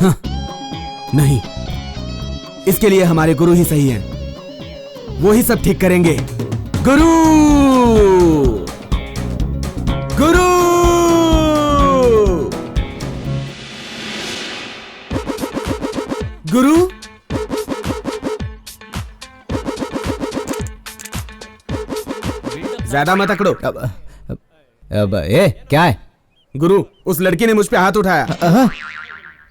हाँ, नहीं, इसके लिए हमारे गुरु ही सही हैं। वो ही सब ठीक करेंगे। गुरु, गुरु। गुरु, ज्यादा मत अकड़ो। अब ए क्या है? गुरु, उस लड़की ने मुझ पे हाथ उठाया।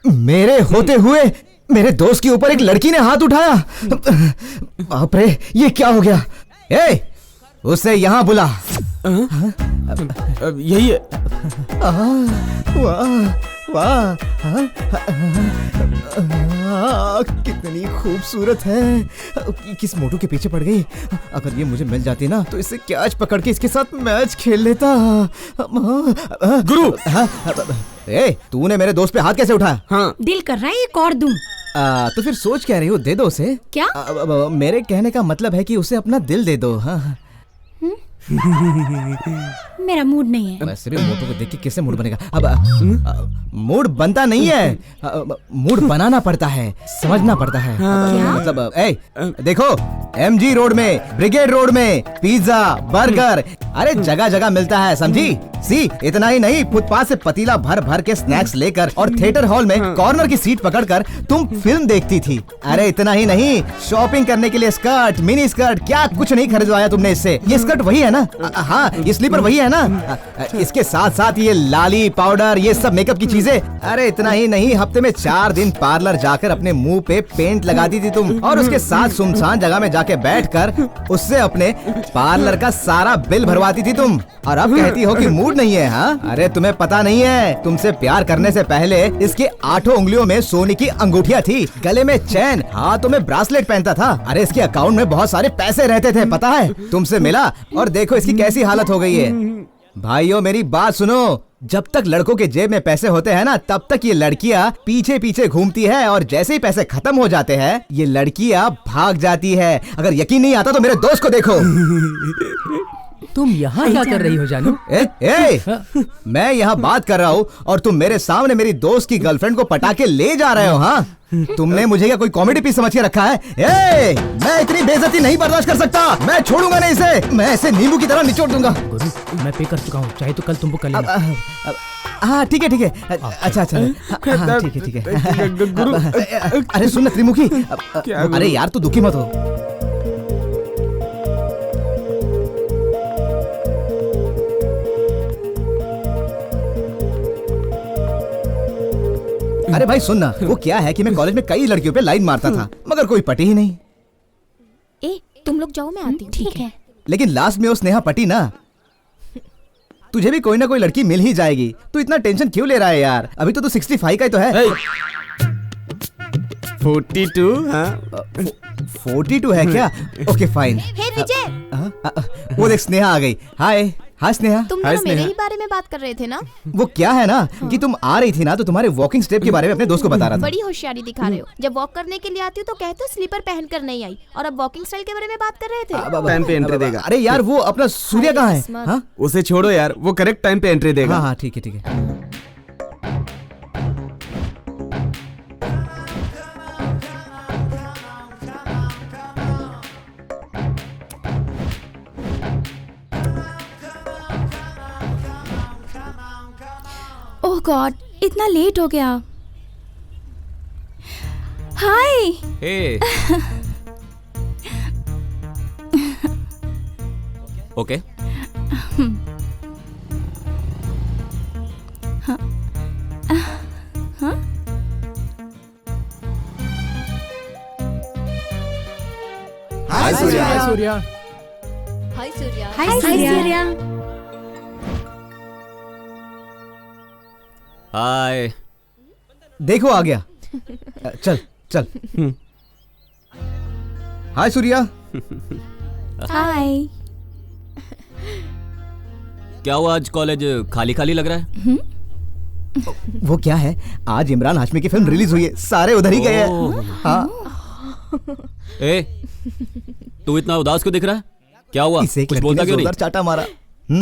मेरे होते हुए मेरे दोस्त के ऊपर एक लड़की ने हाथ उठाया? बाप रे, ये क्या हो गया? ए, उसे यहाँ बुला। यही है। वाह वाह, कितनी खूबसूरत है। किस मोटू के पीछे पड़ गई? अगर ये मुझे मिल जाती ना तो इसे कैच पकड़ के इसके साथ मैच खेल लेता। गुरु, ए, तूने मेरे दोस्त पे हाथ कैसे उठाया? हाँ। दिल कर रहा है एक और दूं। तो फिर सोच क्या रही हो? दे दो उसे। क्या? मेरे कहने का मतलब है कि उसे अपना दिल दे दो। हाँ। मेरा मूड नहीं है। वैसे भी मोटू को देख के कैसे मूड बनेगा? अब मूड बनता नहीं है, मूड बनाना पड़ता है, समझना पड़ता है। क्या? मतलब देखो, MG रोड में, ब्रिगेड रोड में पिज्जा, बर्गर, अरे जगह जगह मिलता है, समझी? सी, इतना ही नहीं, फुटपाथ से पतीला भर भर के स्नैक्स लेकर और थिएटर हॉल में कॉर्नर की सीट पकड़कर तुम फिल्म देखती थी। अरे इतना ही नहीं, शॉपिंग करने के लिए स्कर्ट, मिनी स्कर्ट, क्या कुछ नहीं खरीदवाया तुमने इससे? ये स्कर्ट वही है ना? हाँ, ये स्लीपर वही है ना? इसके साथ साथ ये लाली, पाउडर, ये सब मेकअप की चीजें। अरे इतना ही नहीं, हफ्ते में 4 दिन पार्लर जाकर अपने मुंह पे पेंट लगाती थी तुम, और उसके साथ सुनसान जगह में जाके बैठकर उससे अपने पार्लर का सारा बिल भरवाती थी तुम। और अब कहती हो कि मूड नहीं है? हाँ, अरे तुम्हें पता नहीं है, तुमसे प्यार करने से पहले इसके 8 उंगलियों में सोने की अंगूठियां थी, गले में चैन, हाथों में ब्रासलेट पहनता था। अरे इसके अकाउंट में बहुत सारे पैसे रहते थे, पता है? तुमसे मिला और देखो इसकी कैसी हालत हो गई है। भाइयों मेरी बात सुनो, जब तक लड़कों के जेब में पैसे होते हैं ना, तब तक ये लड़कियां पीछे पीछे घूमती है, और जैसे ही पैसे खत्म हो जाते हैं ये लड़कियां भाग जाती है। अगर यकीन नहीं आता तो मेरे दोस्त को देखो। तुम यहाँ क्या कर रही हो जानू? मैं यहाँ बात कर रहा हूँ और तुम मेरे सामने मेरी दोस्त की गर्लफ्रेंड को पटा के ले जा रहे हो। हाँ, तुमने मुझे क्या कोई कॉमेडी पीस समझ के रखा है? मैं इतनी बेइज्जती नहीं बर्दाश्त कर सकता। मैं छोड़ूंगा नहीं इसे, मैं इसे नींबू की तरह निचोड़ दूंगा। गुरु, मैं पे कर चुका हूँ, चाहे तो कल तुमको कर लेना। हाँ ठीक है ठीक है, अच्छा अच्छा, हाँ ठीक है। अरे सुन त्रिमुखी, अरे यार तू दुखी मत हो। अरे भाई सुन ना, वो क्या है कि मैं कॉलेज में कई लड़कियों पे लाइन मारता था, मगर कोई पटी ही नहीं। तुम लोग जाओ, मैं आती हूँ। ठीक है। लेकिन लास्ट में वो स्नेहा पटी ना। तुझे भी कोई ना कोई लड़की मिल ही जाएगी, तू इतना टेंशन क्यों ले रहा है यार? अभी तो तू 65 का ही तो है। 42? हाँ, 42 है क्या? Okay fine. हे विजय, वो देख स्नेहा आ गई। हाय हाय स्नेहा। तुम दोनों मेरे ही बारे में बात कर रहे थे ना? वो क्या है ना कि तुम आ रही थी ना, तो तुम्हारे वॉकिंग स्टेप के बारे में अपने दोस्त को बता रहा था। बड़ी होशियारी दिखा रहे हो। जब वॉक करने के लिए आती हो तो कहते हो स्लीपर पहनकर नहीं आई, और अब वॉकिंग स्टाइल के बारे में बात कर रहे थे। टाइम पे एंट्री देगा। अरे यार वो अपना सूर्य कहाँ है? हाँ? उसे छोड़ो यार, वो करेक्ट टाइम पे एंट्री देगा। हाँ ठीक है ठीक है। ओह गॉड, इतना लेट हो गया। हाय। हे। ओके। हाय सूर्या। हाय सूर्या। हाय सूर्या। हाय सूर्या। हाय। देखो आ गया। चल चल। हाय सूर्या। हाय। क्या हुआ, आज कॉलेज खाली खाली लग रहा है? वो क्या है, आज इमरान हाशमी की फिल्म रिलीज हुई है, सारे उधर ही गए हैं। हाँ। ए, तू इतना उदास क्यों दिख रहा है? क्या हुआ, कुछ बोलता क्यों नहीं? चाटा मारा।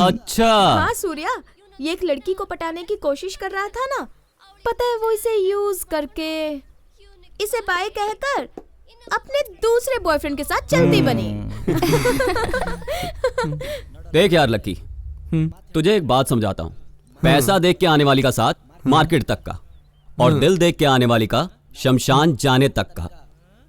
अच्छा। हाँ सूर्या, ये एक लड़की को पटाने की कोशिश कर रहा था ना, पता है वो इसे यूज करके इसे बाय कहकर अपने दूसरे बॉयफ्रेंड के साथ चलती बनी। देख यार लक्की, तुझे एक बात समझाता हूँ। पैसा देख के आने वाली का साथ मार्केट तक का, और दिल देख के आने वाली का शमशान जाने तक का।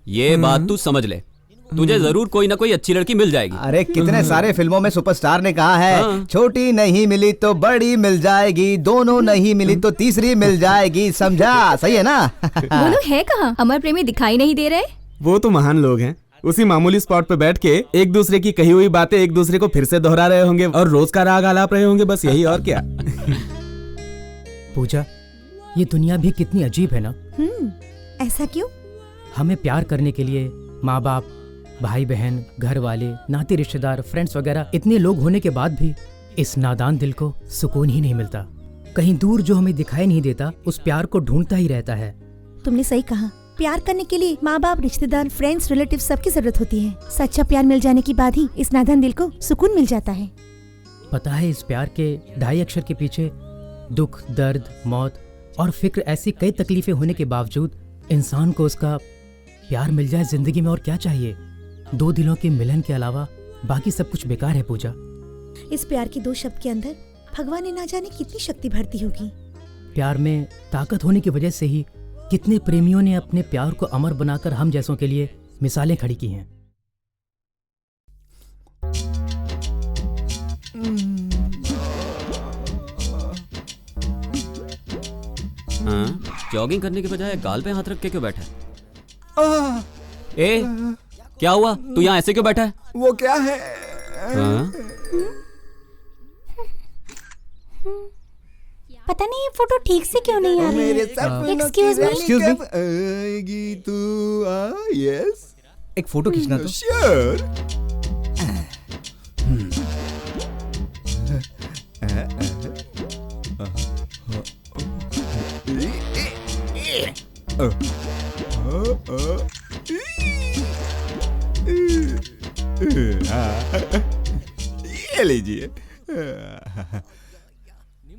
ये बात तू समझ ले, तुझे जरूर कोई ना कोई अच्छी लड़की मिल जाएगी। अरे कितने सारे फिल्मों में सुपरस्टार ने कहा है, छोटी नहीं मिली तो बड़ी मिल जाएगी, दोनों नहीं मिली तो तीसरी मिल जाएगी। समझा? सही है ना? वो लोग है कहाँ? अमर प्रेमी दिखाई नहीं दे रहे। वो तो महान लोग हैं। उसी मामूली स्पॉट पे बैठ के एक दूसरे की कही हुई बातें एक दूसरे को फिर से दोहरा रहे होंगे और रोज का राग आलाप रहे होंगे, बस यही और क्या। पूजा, ये दुनिया भी कितनी अजीब है ना। ऐसा क्यों? हमें प्यार करने के लिए माँ बाप, भाई बहन, घर वाले, नाते रिश्तेदार, फ्रेंड्स वगैरह इतने लोग होने के बाद भी इस नादान दिल को सुकून ही नहीं मिलता। कहीं दूर जो हमें दिखाई नहीं देता उस प्यार को ढूंढता ही रहता है। तुमने सही कहा। प्यार करने के लिए माँ बाप, रिश्तेदार, फ्रेंड्स, रिलेटिव सबकी जरूरत होती है। सच्चा प्यार मिल जाने के बाद ही इस नादान दिल को सुकून मिल जाता है। पता है, इस प्यार के 2.5 अक्षर के पीछे दुख, दर्द, मौत और फिक्र, ऐसी कई तकलीफें होने के बावजूद इंसान को उसका प्यार मिल जाए जिंदगी में और क्या चाहिए। 2 दिलों के मिलन के अलावा बाकी सब कुछ बेकार है पूजा। इस प्यार के 2 शब्द के अंदर भगवान ने ना जाने कितनी शक्ति भरती होगी। प्यार में ताकत होने की वजह से ही कितने प्रेमियों ने अपने प्यार को अमर बनाकर हम जैसों के लिए मिसालें खड़ी की हैं। हाँ, जॉगिंग करने के बजाय गाल पे हाथ रख के क्यों बैठा है? ए, क्या हुआ? तू यहाँ ऐसे क्यों बैठा है? वो क्या है? हाँ? पता नहीं ये फोटो ठीक से क्यों नहीं आ रही है। Excuse me. एक्सक्यूज मी, आएगी तू यस एक फोटो खींचना तो। श्योर। ये लीजिए।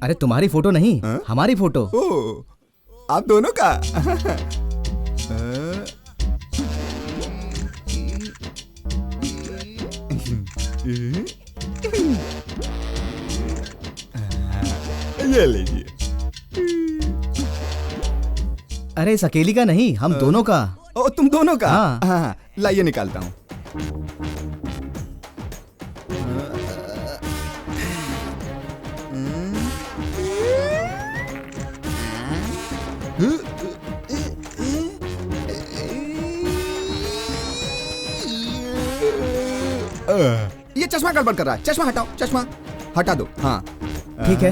अरे तुम्हारी फोटो नहीं, हमारी फोटो। ओ, आप दोनों का। ये लीजिए। अरे इस अकेली का नहीं, हम दोनों का। ओ, तुम दोनों का? हाँ। हाँ, लाइए निकालता हूँ। ये चश्मा गड़बड़ कर रहा है। चश्मा हटाओ, चश्मा हटा दो। हाँ ठीक है।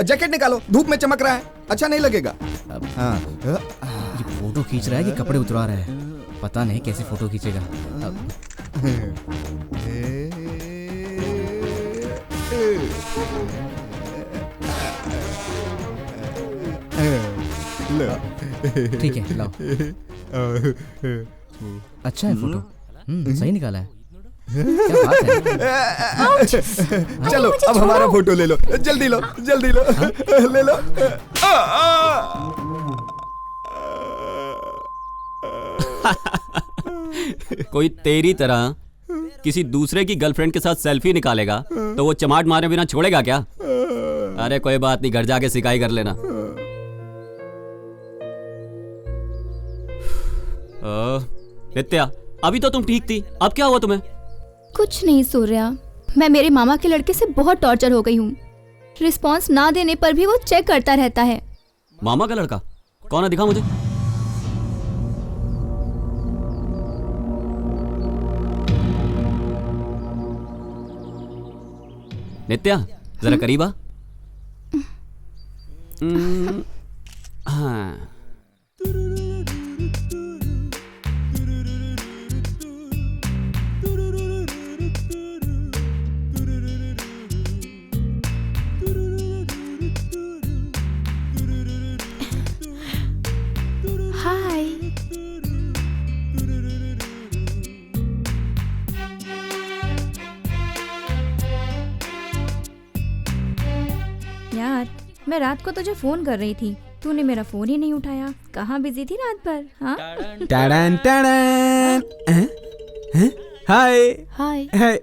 जैकेट निकालो, धूप में चमक रहा है, अच्छा नहीं लगेगा। हाँ। ये फोटो खींच रहा है कि कपड़े उतरा रहा है, पता नहीं कैसे फोटो खींचेगा। ठीक है, लाओ। अच्छा है फोटो। सही निकाला है। क्या बात है। चलो अब हमारा फोटो ले लो, जल्दी लो, जल्दी लो। ले लो। कोई तेरी तरह किसी दूसरे की गर्लफ्रेंड के साथ सेल्फी निकालेगा तो वो चमाट मारे बिना छोड़ेगा क्या? अरे कोई बात नहीं, घर जाके सिकाई कर लेना। नित्या, अभी तो तुम ठीक थी, अब क्या हुआ तुम्हें? कुछ नहीं सूर्या, मैं मेरे मामा के लड़के से बहुत टॉर्चर हो गई हूँ। रिस्पॉन्स ना देने पर भी वो चेक करता रहता है। मामा का लड़का कौन है? दिखा मुझे। नित्या जरा करीब आ। हाँ। हाय। यार, मैं रात को तुझे फोन कर रही थी, तूने मेरा फोन ही नहीं उठाया। कहाँ बिजी थी रात भर? हाँ, टड़न टड़न। हैं? हाय हाय। हाय।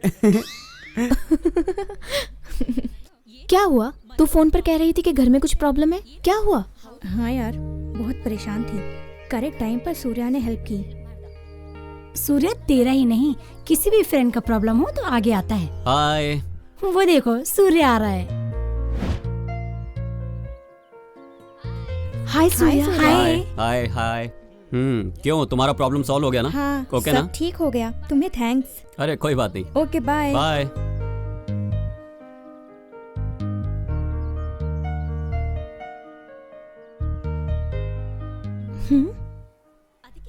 क्या हुआ? तू फोन पर कह रही थी कि घर में कुछ प्रॉब्लम है, क्या हुआ? हाँ यार, बहुत परेशान थी। करेक्ट टाइम पर सूर्या ने हेल्प की। सूर्य तेरा ही नहीं, किसी भी फ्रेंड का प्रॉब्लम हो तो आगे आता है। हाय। वो देखो सूर्य आ रहा है। हाय सूर्य। हाय हाय हाय। क्यों, तुम्हारा प्रॉब्लम सॉल्व हो गया ना? हाँ, ओके सब ना? ठीक हो गया। तुम्हें थैंक्स। अरे कोई बात नहीं। Okay, bye. बाय।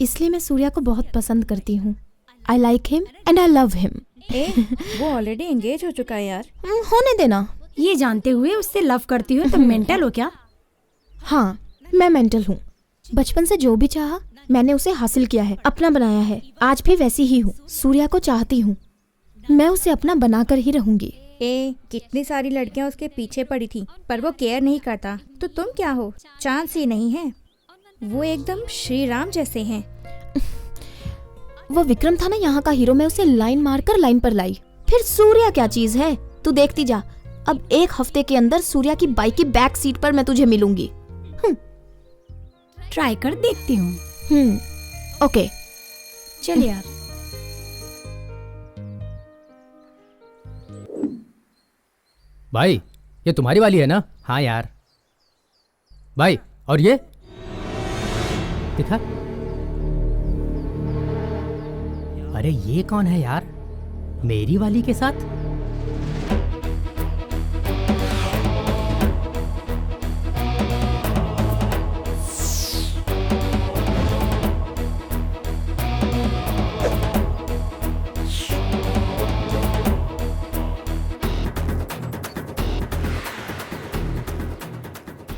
इसलिए मैं सूर्या को बहुत पसंद करती हूँ। I like him and I love him. वो ऑलरेडी एंगेज हो चुका है यार। होने देना। ये जानते हुए उससे लव करती हो तो मेंटल हो क्या? हाँ, मैं मेंटल हूँ। बचपन से जो भी चाहा मैंने उसे हासिल किया है, अपना बनाया है। आज भी वैसी ही हूँ। सूर्या को चाहती हूँ, मैं उसे अपना बनाकर ही रहूंगी। कितनी सारी लड़कियां उसके पीछे पड़ी थी, पर वो केयर नहीं करता। तो तुम क्या हो? चांस ही नहीं है। वो एकदम श्री राम जैसे हैं। वो विक्रम था ना यहाँ का हीरो, मैं उसे लाइन मारकर लाइन पर लाई। फिर सूर्या क्या चीज है, तू देखती जा। अब 1 हफ्ते के अंदर सूर्या की बाइक की बैक सीट पर मैं तुझे मिलूंगी। ट्राई कर देखती हूँ। ओके, चल यार। भाई ये तुम्हारी वाली है ना? हाँ यार। भाई और ये दिखा। अरे ये कौन है यार, मेरी वाली के साथ?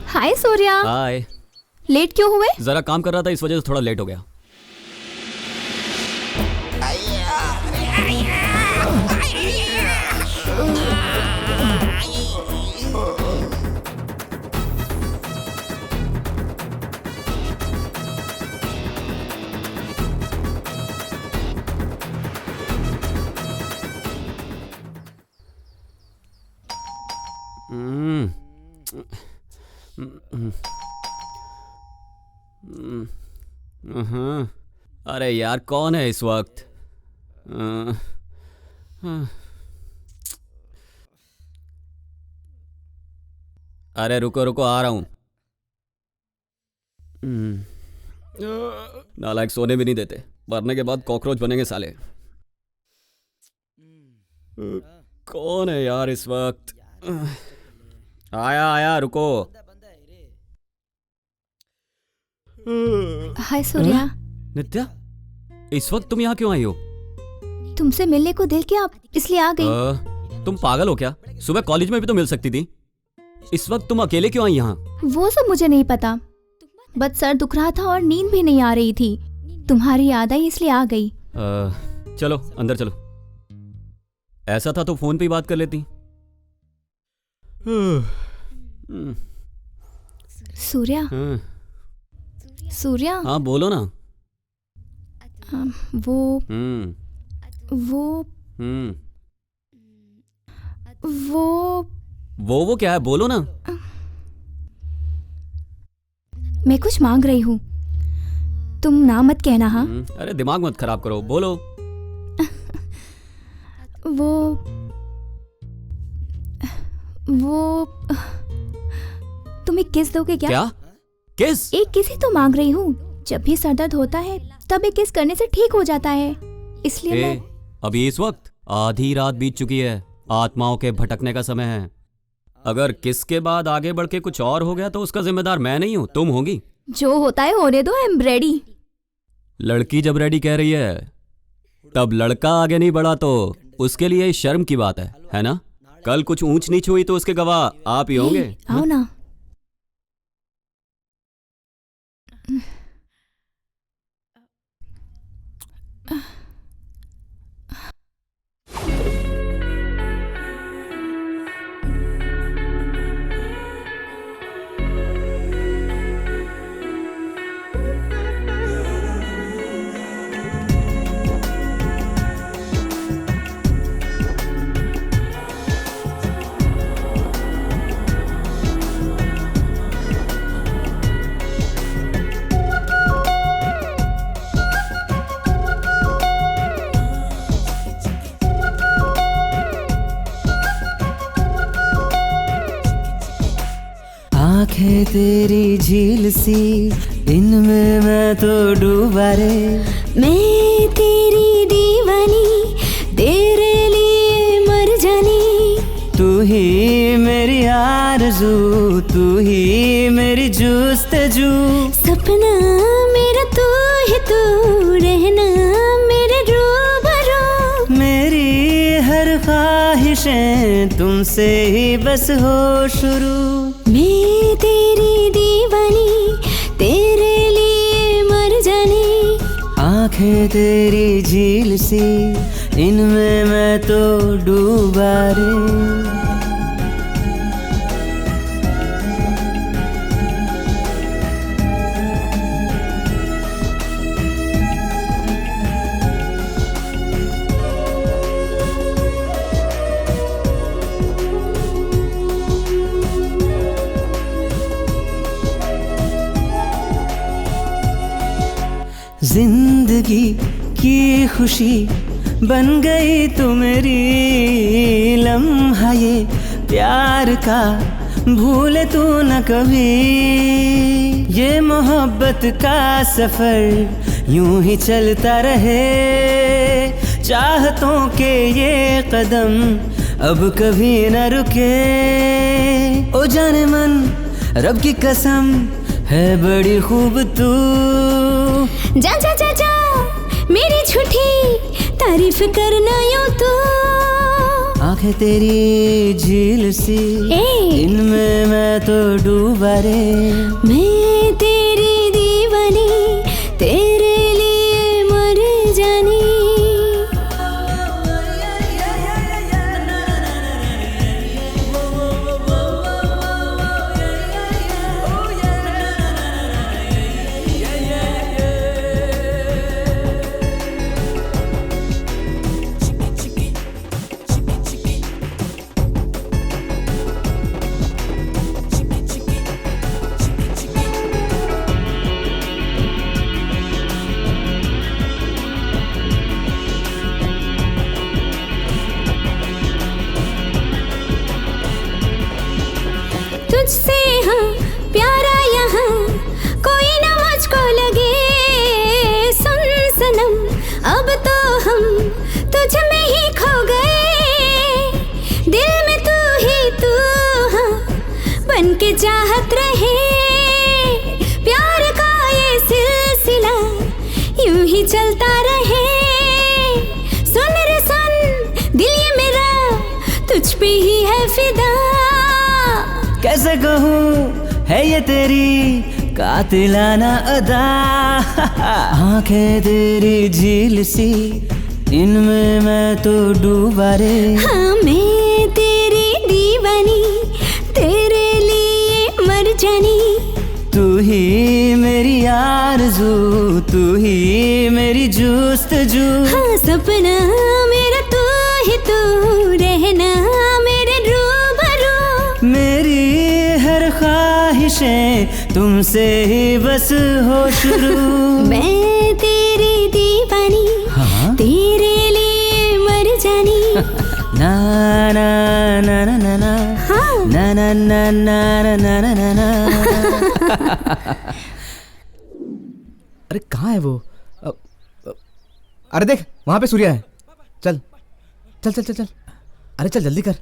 हाय सूर्या, हाय। लेट क्यों हुए? जरा काम कर रहा था, इस वजह से थोड़ा लेट हो गया। अरे यार, कौन है इस वक्त? अरे रुको रुको, आ रहा हूं। नालायक सोने भी नहीं देते, मरने के बाद कॉकरोच बनेंगे साले। कौन है यार इस वक्त? आया आया, रुको। हाय सूर्या। नित्या, इस वक्त तुम यहाँ क्यों आई हो? तुमसे मिलने को दिल किया, इसलिए आ गई। तुम पागल हो क्या? सुबह कॉलेज में भी तो मिल सकती थी। इस वक्त तुम अकेले क्यों आई यहाँ? वो सब मुझे नहीं पता, बस सर दुख रहा था और नींद भी नहीं आ रही थी। तुम्हारी याद आई इसलिए आ गई। चलो अंदर चलो। ऐसा था तो फोन पे ही बात कर लेती। सूर्या, सूर्या। हाँ बोलो ना। वो वो क्या है, बोलो ना। मैं कुछ मांग रही हूँ, तुम ना मत कहना। हाँ। अरे दिमाग मत खराब करो, बोलो। वो तुम एक किस दोगे क्या? क्या किस? एक किस ही तो मांग रही हूँ। जब भी सर दर्द होता है तब एक किस करने से ठीक हो जाता है, इसलिए मैं... अभी इस वक्त आधी रात बीत चुकी है, आत्माओं के भटकने का समय है। अगर किस के बाद आगे बढ़ के कुछ और हो गया तो उसका जिम्मेदार मैं नहीं हूँ, तुम होगी। जो होता है होने दो, आई एम रेडी। लड़की जब रेडी कह रही है तब लड़का आगे नहीं बढ़ा तो उसके लिए शर्म की बात है ना? कल कुछ ऊंच नीच हुई तो उसके गवाह आप ही होंगे। आओ ना। आंखें तेरी झील सी, इनमें मैं तो डूबा रे। मैं तेरी दीवानी, तेरे लिए मर जानी। तू ही मेरी आरज़ू, तू ही मेरी जुस्तजू। सपना मेरा तू ही तू, रहना मेरे रूबरू। मेरी हर ख्वाहिशें तुमसे ही बस हो शुरू। मैं तेरी दीवानी, तेरे लिए मर जानी। आंखें तेरी झील सी, इनमें मैं तो डूबा रे। जिंदगी की खुशी बन गई तू मेरी, लम्हा ये प्यार का भूले तू न कभी। ये मोहब्बत का सफर यूं ही चलता रहे, चाहतों के ये कदम अब कभी न रुके। ओ जाने मन रब की कसम है बड़ी खूब तू। जा जा जा जा मेरी झूठी तारीफ करना यूं तू। आंखें तेरी झील सी, इनमें मैं तो डूबा रे। मैं तेरी दीवानी, तेरे लिए मर जानी। तुझसे हाँ प्यारा यहाँ कोई ना मुझको लगे। सुन सनम अब तो हम तुझ में ही खो गए। दिल में तू ही तू हाँ बन के चाहत रहे। प्यार का ये सिलसिला यूं ही चलता रहे। सुन रे सुन दिल ये मेरा तुझ पे ही है फिदा। कैसे कहूँ है ये तेरी कातिलाना अदा। आंखें तेरी झील सी, इनमें मैं तो डूबा रे। हाँ मैं तेरी दीवानी, तेरे लिए मर जानी। तू ही मेरी आरज़ू, तू ही मेरी जुस्तजू। हाँ सपना मेरा तू ही तू, रहना मेरे रूबरू। मेरी हर ख्वाहिशें तुमसे ही बस हो शुरू। मैं तेरी दीवानी, हाँ? तेरे लिए मर जानी। ना ना ना ना ना ना हाँ? ना ना ना ना ना ना ना ना। अरे कहाँ है वो? अरे देख वहां पे सूर्या है। चल चल चल चल चल। अरे चल जल्दी कर,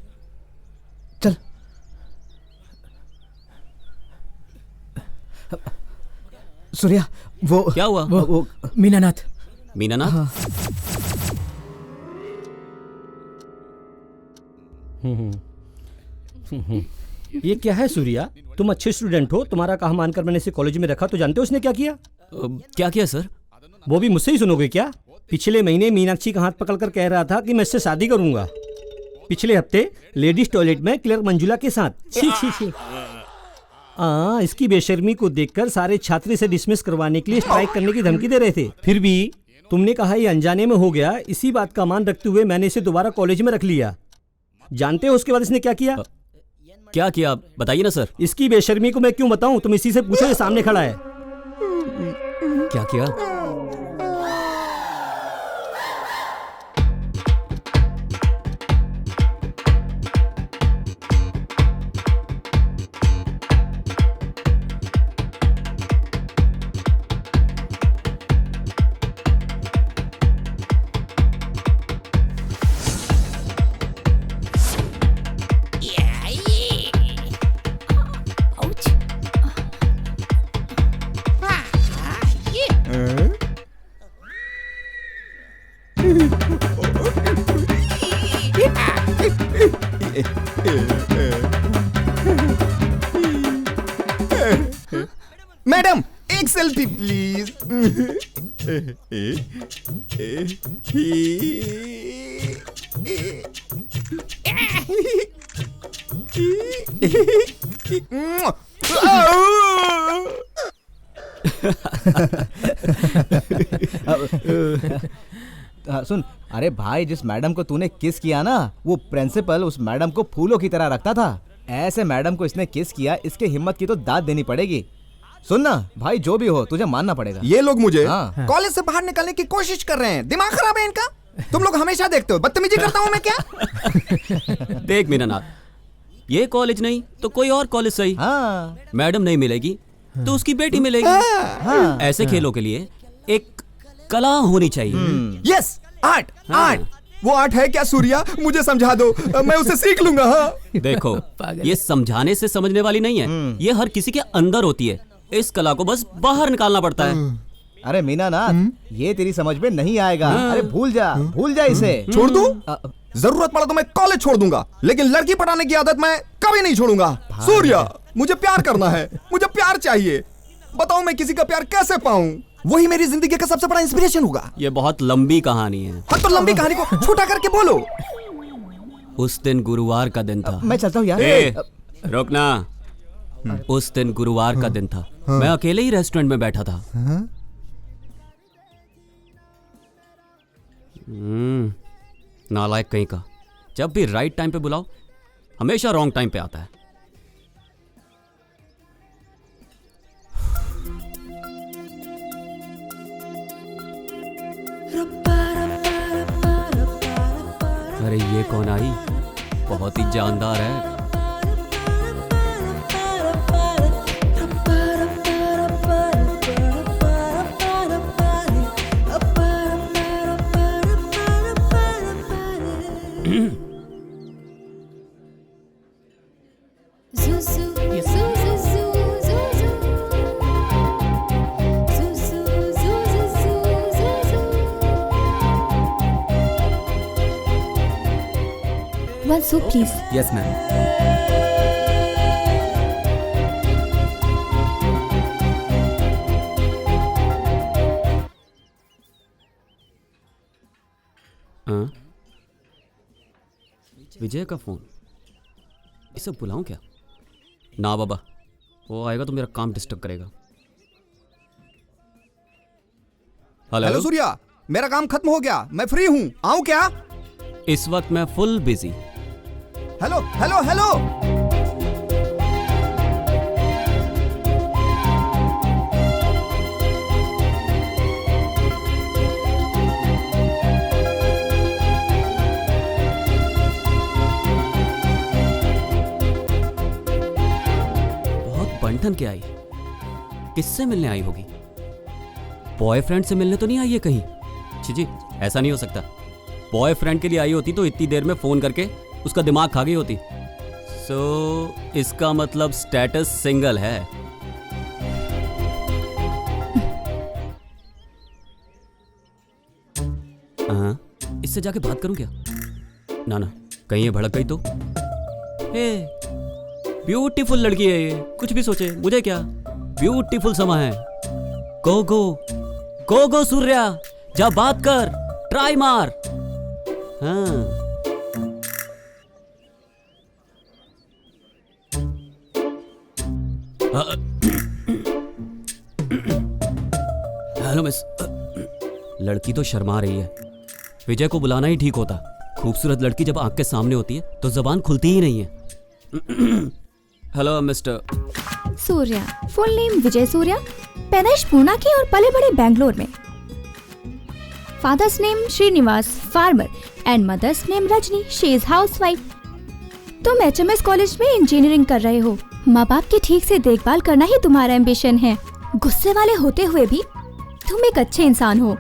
चल। सूर्या वो क्या हुआ? वो मीनानाथ। मीनानाथ? हाँ। ये क्या है सूर्या? तुम अच्छे स्टूडेंट हो, तुम्हारा कहा मानकर मैंने इसे कॉलेज में रखा, तो जानते हो उसने क्या किया? क्या किया सर? वो भी मुझसे ही सुनोगे क्या? पिछले महीने मीनाक्षी का हाथ पकड़कर कह रहा था कि मैं इससे शादी करूंगा। पिछले हफ्ते लेडीज टॉयलेट में क्लर्क मंजुला के साथ। छी छी छी। इसकी बेशर्मी को देखकर सारे छात्र इसे डिसमिस करवाने के लिए स्ट्राइक करने की धमकी दे रहे थे। फिर भी तुमने कहा ये अनजाने में हो गया। इसी बात का मान रखते हुए मैंने इसे दोबारा कॉलेज में रख लिया। जानते हो उसके बाद इसने क्या किया? क्या किया बताइए ना सर। इसकी बेशर्मी को मैं क्यों बताऊं? तुम इसी से पूछो, ये सामने खड़ा है। क्या किया? मैडम एक सेल्फी प्लीज। सुन, अरे भाई जिस मैडम को तूने किस किया ना, वो प्रिंसिपल उस मैडम को फूलों की तरह रखता था। ऐसे मैडम को इसने किस किया, इसके हिम्मत की तो दाद देनी पड़ेगी। सुन ना भाई, जो भी हो तुझे मानना पड़ेगा। ये लोग मुझे हाँ। कॉलेज से बाहर निकालने की कोशिश कर रहे हैं। दिमाग खराब है इनका। तुम लोग हमेशा देखते हो बदतमीजी करता हूँ मैं क्या? देख मीनानाथ, ये कॉलेज नहीं तो कोई और कॉलेज सही। हाँ। मैडम नहीं मिलेगी तो उसकी बेटी मिलेगी। हाँ। ऐसे खेलों के लिए एक कला होनी चाहिए। Yes, art. आर्ट वो आर्ट है क्या सूर्या? मुझे समझा दो, मैं उसे सीख लूंगा। हाँ। देखो, ये समझाने से समझने वाली नहीं है, ये हर किसी के अंदर होती है। इस कला को बस बाहर निकालना पड़ता है। अरे मीनानाथ, ये तेरी समझ में नहीं आएगा। अरे भूल जा इसे। छोड़ दूं? जरूरत पड़ा तो मैं कॉलेज छोड़ दूंगा, लेकिन लड़की पटाने की आदत मैं कभी नहीं छोड़ूंगा। सूर्या, मुझे प्यार करना है, मुझे प्यार चाहिए। बताओ मैं किसी का प्यार कैसे पाऊं? वही मेरी जिंदगी का सबसे बड़ा इंस्पिरेशन होगा। ये बहुत लंबी कहानी है। हाँ तो लंबी कहानी को छोटा करके बोलो। उस दिन गुरुवार का दिन था। मैं चलता हूँ यार। रुकना। उस दिन गुरुवार का दिन था। मैं अकेले ही रेस्टोरेंट में बैठा था। नालायक कहीं का, जब भी राइट टाइम पे बुलाओ हमेशा रॉन्ग टाइम पे आता है। अरे ये कौन आई? बहुत ही जानदार है। One soup, please. Yes ma'am. Vijay का फोन, इसे बुलाऊं क्या? ना बाबा, वो आएगा तो मेरा काम डिस्टर्ब करेगा। हेलो सूर्या, मेरा काम खत्म हो गया, मैं फ्री हूँ, आऊं क्या? इस वक्त मैं full busy. Hello hello hello. बहुत बनठन के आई, किससे मिलने आई होगी? बॉयफ्रेंड से मिलने तो नहीं आई है कहीं? जी, ऐसा नहीं हो सकता। बॉयफ्रेंड के लिए आई होती तो इतनी देर में फोन करके उसका दिमाग खा गई होती। सो इसका मतलब स्टेटस सिंगल है। हाँ, इससे जाके बात करूं क्या? ना ना, कहीं ये भड़क गई तो। हे, ब्यूटीफुल लड़की है ये, कुछ भी सोचे, मुझे क्या। ब्यूटीफुल समा है। गो गो गो गो सूर्या, जा बात कर, ट्राई मार। हाँ। Hello miss. लड़की तो शर्मा रही है, विजय को बुलाना ही ठीक होता। खूबसूरत लड़की जब आंख के सामने होती है तो जबान खुलती ही नहीं है। Hello mister Surya, full name Vijay Surya, पैदाइश पूना की और पले बड़े बैंगलोर में। Father's name Srinivas, farmer, and mother's name Rajni, she is housewife. तुम HMS कॉलेज में इंजीनियरिंग कर रहे हो। माँ बाप की ठीक से देखभाल करना ही तुम्हारा एम्बिशन है। गुस्से वाले होते हुए भी तुम एक अच्छे इंसान हो।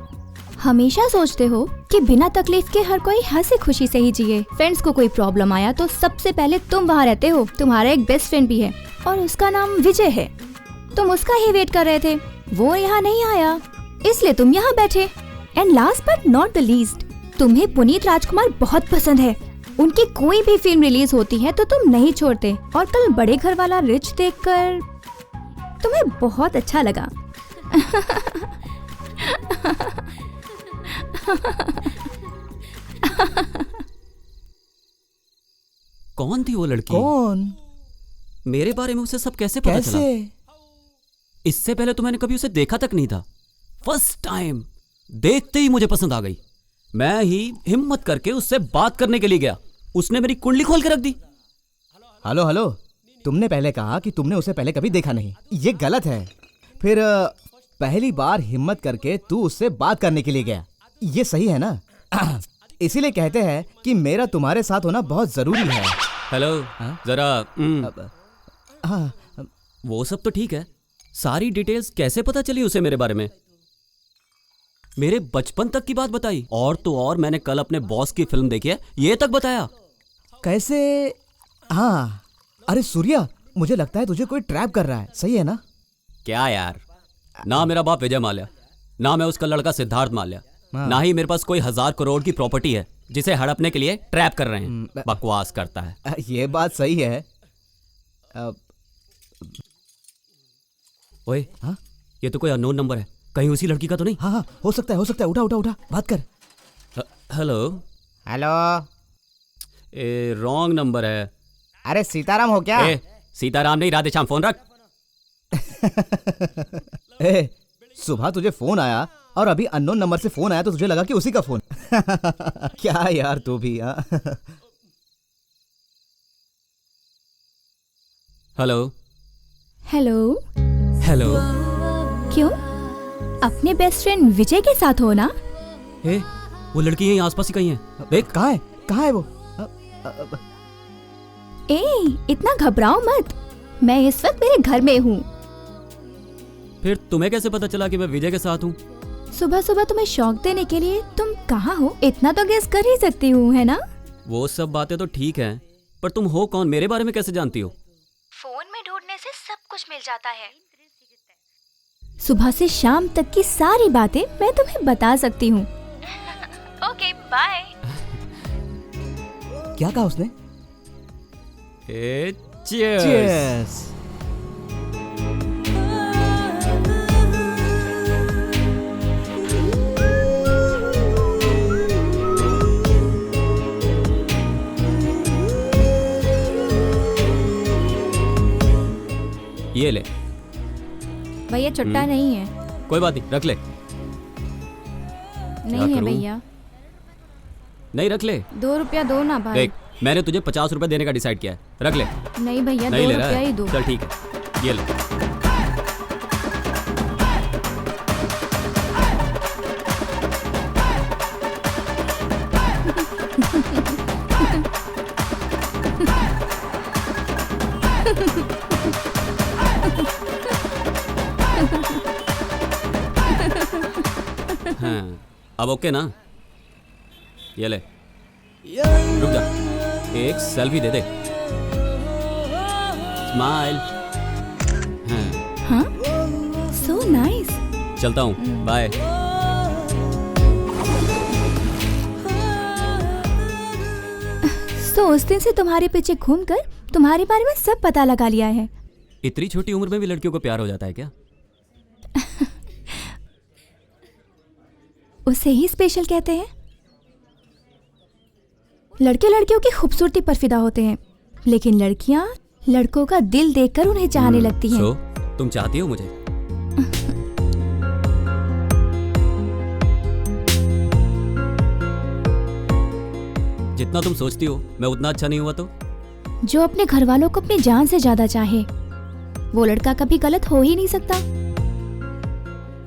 हमेशा सोचते हो कि बिना तकलीफ के हर कोई हंसी खुशी से ही जिए। फ्रेंड्स को कोई प्रॉब्लम आया तो सबसे पहले तुम वहाँ रहते हो। तुम्हारा एक बेस्ट फ्रेंड भी है और उसका नाम विजय है। तुम उसका ही वेट कर रहे थे, वो यहाँ नहीं आया इसलिए तुम यहाँ बैठे। And last but not the least, तुम्हें पुनीत राजकुमार बहुत पसंद है। उनकी कोई भी फिल्म रिलीज होती है तो तुम नहीं छोड़ते। और कल बड़े घर वाला रिच देखकर तुम्हें बहुत अच्छा लगा। कौन थी वो लड़की? कौन? मेरे बारे में उसे सब कैसे पता चला? इससे पहले तो मैंने कभी उसे देखा तक नहीं था। फर्स्ट टाइम देखते ही मुझे पसंद आ गई। मैं ही हिम्मत करके उससे बात करने के लिए गया, उसने मेरी कुंडली खोल के रख दी। हेलो हेलो, तुमने पहले कहा कि तुमने उसे पहले कभी देखा नहीं, ये गलत है। फिर पहली बार हिम्मत करके तू उससे बात करने के लिए गया, ये सही है ना? इसीलिए कहते हैं कि मेरा तुम्हारे साथ होना बहुत जरूरी है। हेलो, जरा हाँ, वो सब तो ठीक है, सारी डिटेल्स कैसे पता चली उसे मेरे बारे में? मेरे बचपन तक की बात बताई, और तो और मैंने कल अपने बॉस की फिल्म देखी है, ये तक बताया। कैसे? हाँ, अरे सूर्या, मुझे लगता है तुझे कोई ट्रैप कर रहा है, सही है ना? क्या यार, ना मेरा बाप विजय माल्या, ना मैं उसका लड़का सिद्धार्थ माल्या, ना ही मेरे पास कोई 1000 करोड़ की प्रॉपर्टी है जिसे हड़पने के लिए ट्रैप कर रहे हैं। बकवास करता है। ये बात सही है। ओए, हाँ, ये तो कोई अननोन नंबर है, कहीं उसी लड़की का तो नहीं? हाँ हाँ, हो सकता है, हो सकता है। उठा उठा उठा, बात कर। Hello hello. ए, रॉन्ग नंबर है। अरे सीताराम हो क्या? सीताराम नहीं, राधे श्याम, फोन रख। सुबह तुझे फोन आया और अभी अननोन नंबर से फोन आया तो तुझे लगा कि उसी का फोन। क्या यार तू भी। Hello hello hello. क्यों? अपने बेस्ट फ्रेंड विजय के साथ हो ना? वो लड़की यहीं आसपास ही कहीं है, देख। कहाँ है? कहाँ है वो? इतना घबराओ मत, मैं इस वक्त मेरे घर में हूँ। फिर तुम्हें कैसे पता चला कि मैं विजय के साथ हूँ? सुबह सुबह तुम्हें शौक देने के लिए तुम कहाँ हो इतना तो गेस कर ही सकती हूँ, है ना? वो सब बातें तो ठीक हैं, पर तुम हो कौन, मेरे बारे में कैसे जानती हो? फोन में ढूंढने से सब कुछ मिल जाता है। सुबह से शाम तक की सारी बातें मैं तुम्हें बता सकती हूँ। Okay, bye. क्या कहा उसने? चीयर्स। ये ले। भैया चुट्टा नहीं है। कोई बात नहीं, रख ले। नहीं है भैया। नहीं, रख ले। 2 रुपया दो ना भाई। देख, मैंने तुझे 50 रुपए देने का डिसाइड किया है, रख ले। नहीं भैया, नहीं 2 ले रहा रुपया है? ही दो। चल ठीक है, ये ले। हाँ, अब ओके ना? ये ले, रुक जा, एक सेल्फी दे दे। स्माइल। हाँ, सो नाइस। चलता हूँ, बाय। सो उस दिन से तुम्हारे पीछे घूमकर तुम्हारे बारे में सब पता लगा लिया है। इतनी छोटी उम्र में भी लड़कियों को प्यार हो जाता है क्या? उसे ही स्पेशल कहते हैं। लड़के लड़कियों की खूबसूरती पर फिदा होते हैं, लेकिन लड़कियां लड़कों का दिल देखकर उन्हें चाहने लगती हैं। सो, तुम चाहती हो मुझे? जितना तुम सोचती हो मैं उतना अच्छा नहीं हुआ तो? जो अपने घर वालों को अपनी जान से ज्यादा चाहे वो लड़का कभी गलत हो ही नहीं सकता।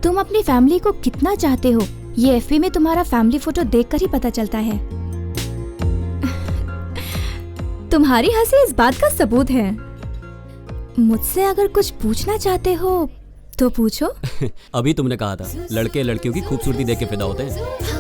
तुम अपनी फैमिली को कितना चाहते हो ये एफबी में तुम्हारा फैमिली फोटो देखकर ही पता चलता है। तुम्हारी हंसी इस बात का सबूत है। मुझसे अगर कुछ पूछना चाहते हो तो पूछो। अभी तुमने कहा था लड़के लड़कियों की खूबसूरती देख के फिदा होते हैं।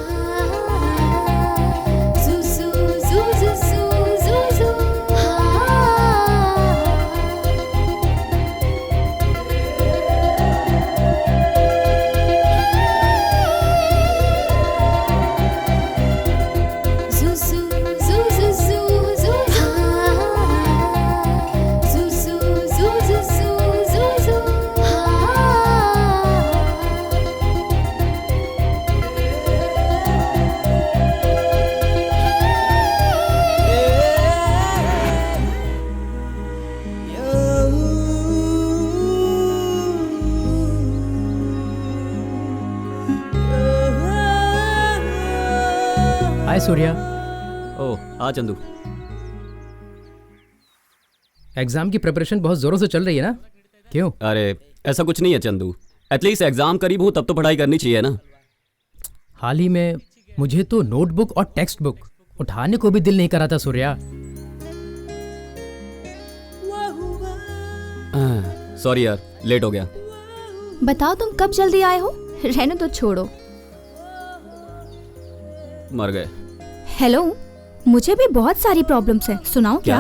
हाय सूर्या। ओह आ चंदू। एग्जाम की प्रिपरेशन बहुत जोरों से चल रही है ना? क्यों? अरे ऐसा कुछ नहीं है चंदू, एटलीस्ट एग्जाम करीब हूँ तब तो पढ़ाई करनी चाहिए ना। हाल ही में मुझे तो नोटबुक और टेक्स्ट बुक उठाने को भी दिल नहीं करा था सूर्या। सॉरी यार, लेट हो गया। बताओ तुम कब जल्दी आए हो? रहने तो छोड़ो। मर गए। हेलो, मुझे भी बहुत सारी प्रॉब्लम्स हैं, सुनाओ क्या?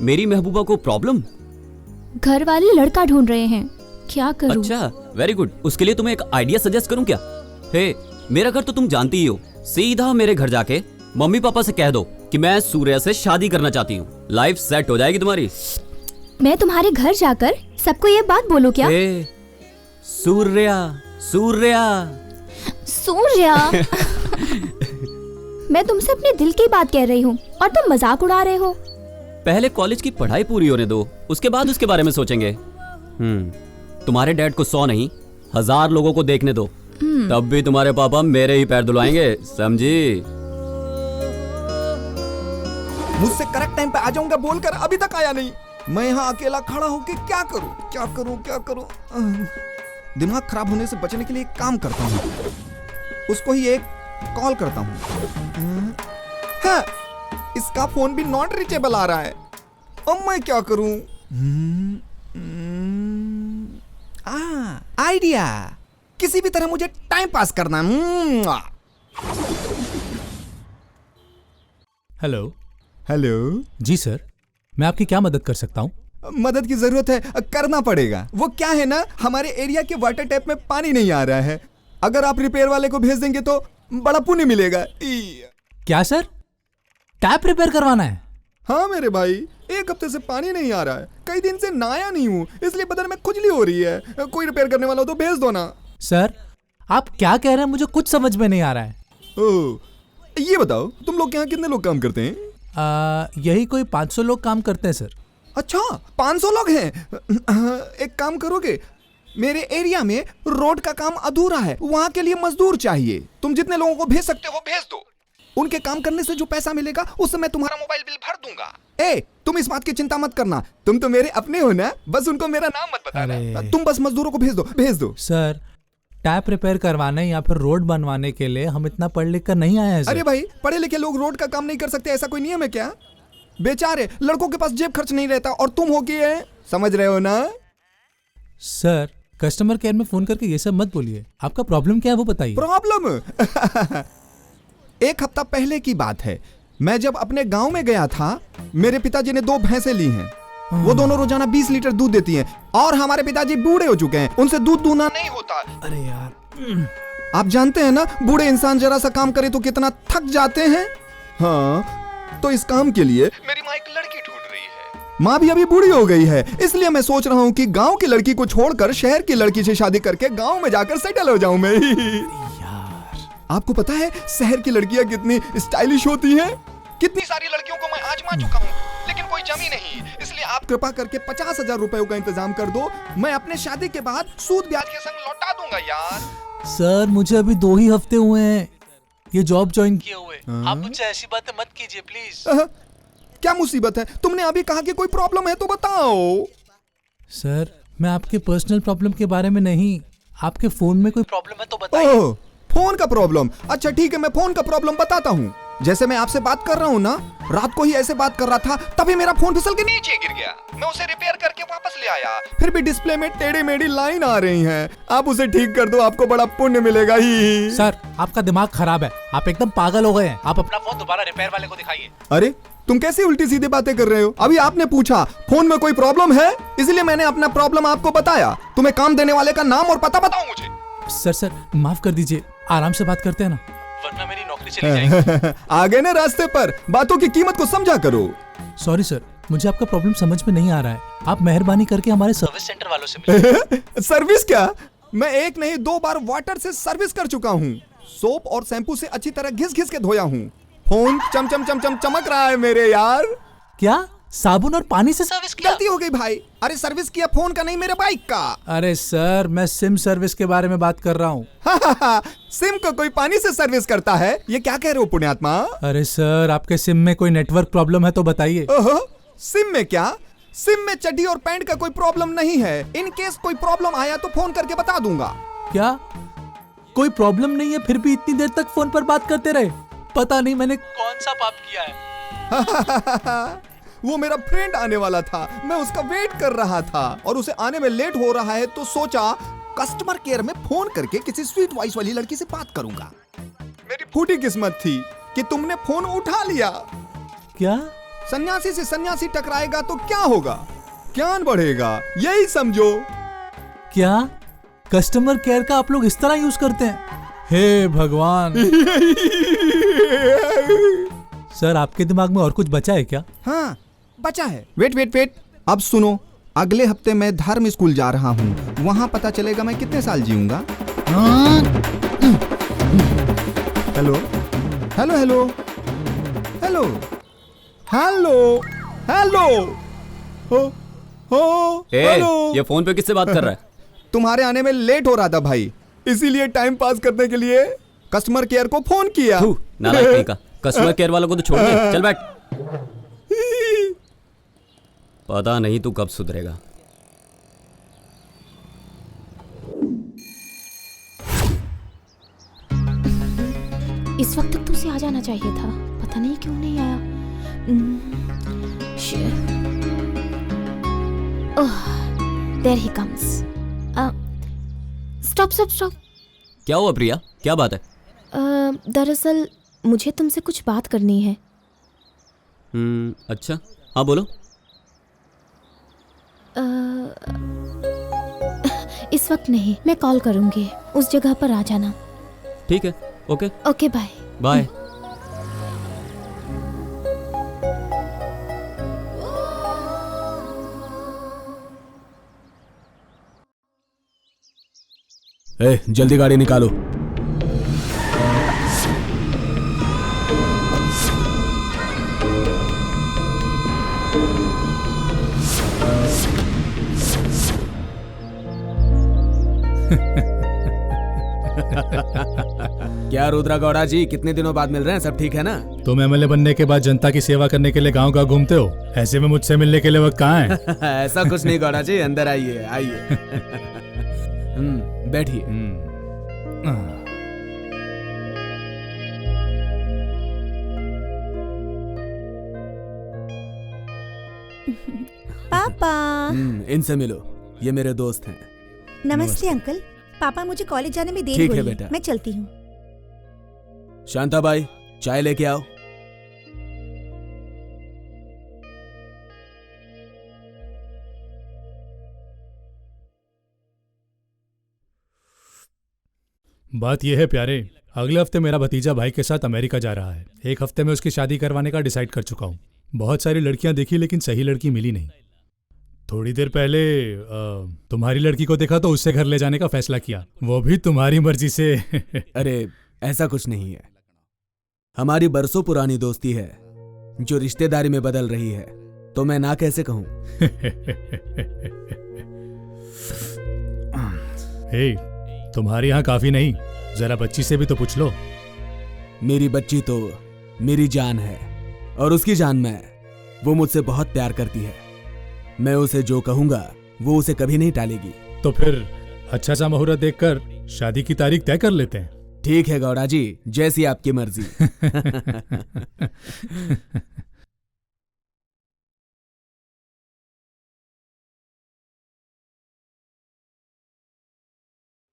मेरी महबूबा को प्रॉब्लम? घर वाले लड़का ढूंढ रहे हैं, क्या करूं? अच्छा वेरी गुड। उसके लिए तुम्हें एक आइडिया सजेस्ट करूं क्या? हे, मेरा घर तो तुम जानती ही हो। सीधा मेरे घर जाके मम्मी पापा से कह दो कि मैं सूर्या से शादी करना चाहती हूँ। लाइफ सेट हो जाएगी तुम्हारी। मैं तुम्हारे घर जाकर सबको ये बात बोलूं क्या? हे, सूर्या सूर्या सूर्या मैं तुमसे अपने दिल की बात कह रही हूँ और तुम मजाक उड़ा रहे हो। पहले कॉलेज की पढ़ाई पूरी होने दो, उसके बाद उसके बारे में सोचेंगे। तुम्हारे डैड को 100 नहीं 1000 लोगों को देखने दो, तब भी तुम्हारे पापा मेरे ही पैर धुलवाएंगे, समझी? मुझसे करेक्ट टाइम पे आ जाऊंगा बोलकर अभी तक आया नहीं। मैं यहाँ अकेला खड़ा होके क्या करूं क्या करूं क्या करूं? दिमाग खराब होने से बचने के लिए एक काम करता हूँ, उसको ही एक कॉल करता हूँ। हाँ, इसका फोन भी नॉट रीचेबल आ रहा है। अब मैं क्या करूं? आइडिया, किसी भी तरह मुझे टाइम पास करना है। हेलो। हेलो जी सर, मैं आपकी क्या मदद कर सकता हूँ? मदद की जरूरत है, करना पड़ेगा। वो क्या है ना, हमारे एरिया के वाटर टैप में पानी नहीं आ रहा है। अगर आप रिपेयर वाले को भेज देंगे तो बड़ा पुण्य मिलेगा। क्या सर, टैप रिपेयर करवाना है? हाँ मेरे भाई, 1 हफ्ते से पानी नहीं आ रहा है। कई दिन से नहाया नहीं हूँ, इसलिए बदन में खुजली हो रही है। कोई रिपेयर करने वाला हो तो भेज दो ना। सर आप क्या कह रहे हैं, मुझे कुछ समझ में नहीं आ रहा है। ओह, ये बताओ तुम लोग के यहाँ कितने लोग काम करते हैं? यही कोई 500 लोग काम करते हैं सर। अच्छा 500 लोग हैं। एक काम करोगे, मेरे एरिया में रोड का काम अधूरा है, वहाँ के लिए मजदूर चाहिए। तुम जितने लोगों को भेज सकते हो भेज दो। उनके काम करने से जो पैसा मिलेगा उससे मैं तुम्हारा मोबाइल बिल भर दूंगा। तुम इस बात की चिंता मत करना, तुम तो मेरे अपने हो ना, बस उनको मेरा नाम मत बताना। तुम बस मजदूरों को भेज दो। सर टैप रिपेयर करवाने या फिर रोड बनवाने के लिए हम इतना पढ़ लिख कर नहीं आए हैं सर। अरे भाई, पढ़े लिखे लोग रोड का काम नहीं कर सकते, ऐसा कोई नियम है क्या? बेचारे लड़कों के पास जेब खर्च नहीं रहता और तुम हो गए, समझ रहे हो ना? सर कस्टमर केयर में फोन करके ये सब मत बोलिए, आपका प्रॉब्लम क्या है वो बताइए। प्रॉब्लम 1 हफ्ता पहले की बात है। मैं जब अपने गांव में गया था, मेरे पिताजी ने 2 भैंसें ली हैं। वो दोनों रोजाना 20 लीटर दूध देती हैं और हमारे पिताजी बूढ़े हो चुके हैं, उनसे दूध दूना नहीं होता। अरे यार, आप जानते हैं ना, बूढ़े इंसान जरा सा काम करे तो कितना थक जाते हैं। हाँ, तो इस काम के लिए मेरी माँ एक लड़की ढूंढ रही है। माँ भी अभी बूढ़ी हो गई है, इसलिए मैं सोच रहा हूँ कि गांव की लड़की को छोड़कर शहर की लड़की से शादी करके गांव में जाकर सेटल हो जाऊं मैं। यार, आपको पता है शहर की लड़कियां कितनी स्टाइलिश होती हैं? कितनी सारी लड़कियों को मैं आजमा चुका हूँ, लेकिन कोई जमी नहीं। इसलिए आप कृपा करके 50,000 रुपयों का इंतजाम कर दो, मैं अपने शादी के बाद सूद ब्याज के संग लौटा दूंगा यार। सर मुझे अभी 2 ही हफ्ते हुए हैं ये जॉब ज्वाइन किए हुए। आप मुझसे ऐसी बातें मत कीजिए प्लीज। क्या मुसीबत है? तुमने अभी कहा कि कोई प्रॉब्लम है तो बताओ। सर मैं आपके पर्सनल प्रॉब्लम के बारे में नहीं, आपके फोन में कोई प्रॉब्लम है तो बताइए। फोन का प्रॉब्लम? अच्छा ठीक है, मैं फोन का प्रॉब्लम बताता हूँ। जैसे मैं आपसे बात कर रहा हूँ ना, रात को ही ऐसे बात कर रहा था, तभी मेरा फोन फिसल के नीचे गिर गया। मैं उसे रिपेयर करके वापस ले आया, फिर भी डिस्प्ले में टेढ़ी मेढ़ी लाइन आ रही हैं। आप उसे ठीक कर दो, आपको बड़ा पुण्य मिलेगा ही। सर आपका दिमाग खराब है, आप एकदम पागल हो गए हैं। आप अपना फोन दोबारा रिपेयर वाले को दिखाइए। अरे तुम कैसी उल्टी सीधी बातें कर रहे हो? अभी आपने पूछा फोन में कोई प्रॉब्लम है, इसलिए मैंने अपना प्रॉब्लम आपको बताया। तुम्हें काम देने वाले का नाम और पता बताओ मुझे। सर माफ कर दीजिए, आराम से बात करते हैं ना, वरना मेरी नौकरी चली जाएगी। आ गए ना रास्ते पर, बातों की कीमत को समझा करो। सॉरी सर, मुझे आपका प्रॉब्लम समझ में नहीं आ रहा है, आप मेहरबानी करके हमारे सर्विस सेंटर वालों से मिलिए। सर्विस क्या? मैं 1 नहीं 2 बार वाटर से सर्विस कर चुका हूँ। सोप और शैम्पू से अच्छी तरह घिस घिस के धोया हूँ। फोन चम चम चम चम चमक रहा है मेरे यार। क्या साबुन और पानी से सर्विस किया? गलती हो गई भाई। अरे सर्विस किया फोन का नहीं, मेरे बाइक का। अरे सर, मैं सिम सर्विस के बारे में बात कर रहा हूँ। सिम को कोई पानी से सर्विस करता है? ये क्या कह रहे हो पुण्यात्मा? अरे सर, आपके सिम में कोई नेटवर्क प्रॉब्लम है तो बताइए। ओहो, सिम में क्या? सिम में चड्डी और पैंट का कोई प्रॉब्लम नहीं है। इन केस कोई प्रॉब्लम आया तो फोन करके बता दूंगा। क्या कोई प्रॉब्लम नहीं है, फिर भी इतनी देर तक फोन पर बात करते रहे? पता नहीं मैंने कौन सा पाप किया है। वो मेरा फ्रेंड आने वाला था, मैं उसका वेट कर रहा था और उसे आने में लेट हो रहा है तो सोचा कस्टमर केयर में फोन करके किसी स्वीट वॉइस वाली लड़की से बात करूंगा। मेरी फूटी किस्मत थी कि तुमने फोन उठा लिया। क्या? सन्यासी से सन्यासी टकराएगा तो क्या होगा? ज्ञान बढ़ेगा, यही समझो। क्या कस्टमर केयर का आप लोग इस तरह यूज करते हैं? हे भगवान। सर, आपके दिमाग में और कुछ बचा है क्या? हाँ बचा है। वेट, अब सुनो। अगले हफ्ते मैं धर्म स्कूल जा रहा हूँ, वहाँ पता चलेगा मैं कितने साल जीऊंगा। Hello hello hello hello hello hello हो हेलो। ये फोन पे किससे बात कर रहा है? तुम्हारे आने में लेट हो रहा था भाई, इसीलिए टाइम पास करने के लिए कस्टमर केयर को फोन किया। नालायक कहीं का। कस्टमर केयर वालों को तो छोड़ दे, चल बैठ। पता नहीं तू कब सुधरेगा। इस वक्त तक तो उसे आ जाना चाहिए था, पता नहीं क्यों नहीं आया। There he comes. स्टॉप। क्या हुआ प्रिया, क्या बात है? दरअसल मुझे तुमसे कुछ बात करनी है। अच्छा, हाँ बोलो। इस वक्त नहीं, मैं कॉल करूंगी, उस जगह पर आ जाना। ठीक है, ओके ओके, बाय बाय। जल्दी गाड़ी निकालो। क्या रुद्रा गौड़ा जी, कितने दिनों बाद मिल रहे हैं? सब ठीक है ना? तुम एमएलए बनने के बाद जनता की सेवा करने के लिए गांव-गांव घूमते हो, ऐसे में मुझसे मिलने के लिए वक्त कहाँ है? ऐसा कुछ नहीं गौड़ा जी, अंदर आइए आइए। बैठिए। पापा। इनसे मिलो, ये मेरे दोस्त हैं। नमस्ते अंकल। पापा, मुझे कॉलेज जाने में देर ठीक हो है रही है, बेटा। मैं चलती हूँ। शांताबाई, चाय लेके आओ। बात यह है प्यारे, अगले हफ्ते मेरा भतीजा भाई के साथ अमेरिका जा रहा है। एक हफ्ते में उसकी शादी करवाने का डिसाइड कर चुका हूँ। बहुत सारी लड़कियां देखी लेकिन सही लड़की मिली नहीं। थोड़ी देर पहले तुम्हारी लड़की को देखा तो उससे घर ले जाने का फैसला किया, वो भी तुम्हारी मर्जी से। अरे ऐसा कुछ नहीं है, हमारी बरसों पुरानी दोस्ती है जो रिश्तेदारी में बदल रही है, तो मैं ना कैसे कहूँ। हे, तुम्हारे यहाँ काफी नहीं, जरा बच्ची से भी तो पूछ लो। मेरी बच्ची तो मेरी जान है और उसकी जान मैं। वो मुझसे बहुत प्यार करती है, मैं उसे जो कहूंगा वो उसे कभी नहीं टालेगी। तो फिर अच्छा सा मुहूर्त देखकर शादी की तारीख तय कर लेते हैं। ठीक है गौड़ा जी, जैसी आपकी मर्जी।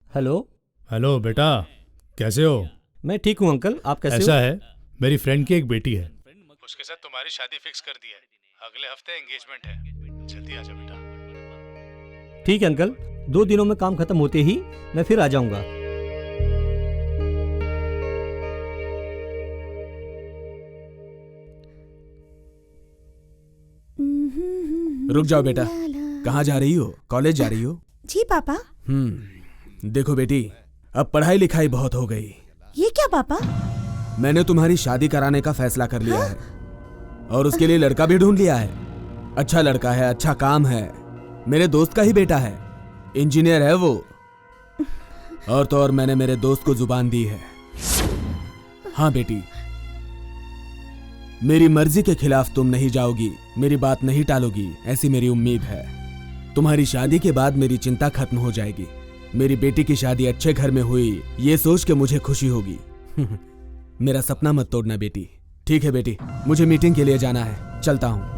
हेलो। हेलो बेटा, कैसे हो? मैं ठीक हूँ अंकल, आप कैसे हो? ऐसा है, मेरी फ्रेंड की एक बेटी है, उसके साथ तुम्हारी शादी फिक्स कर दी है। अगले हफ्ते एंगेजमेंट है, जल्दी आजा बेटा। ठीक है अंकल, 2 दिनों में काम खत्म होते ही मैं फिर आ जाऊंगा। रुक जाओ बेटा, कहाँ जा रही हो? कॉलेज जा रही हो? जी पापा। देखो बेटी, अब पढ़ाई लिखाई बहुत हो गई। ये क्या पापा? मैंने तुम्हारी शादी कराने का फैसला कर लिया है और उसके लिए लड़का भी ढूंढ लिया है। अच्छा लड़का है, अच्छा काम है, मेरे दोस्त का ही बेटा है, इंजीनियर है वो। और तो और मैंने मेरे दोस्त को जुबान दी है। हाँ बेटी, मेरी मर्जी के खिलाफ तुम नहीं जाओगी, मेरी बात नहीं टालोगी, ऐसी मेरी उम्मीद है। तुम्हारी शादी के बाद मेरी चिंता खत्म हो जाएगी। मेरी बेटी की शादी अच्छे घर में हुई, ये सोच के मुझे खुशी होगी। मेरा सपना मत तोड़ना बेटी। ठीक है बेटी, मुझे मीटिंग के लिए जाना है, चलता हूं।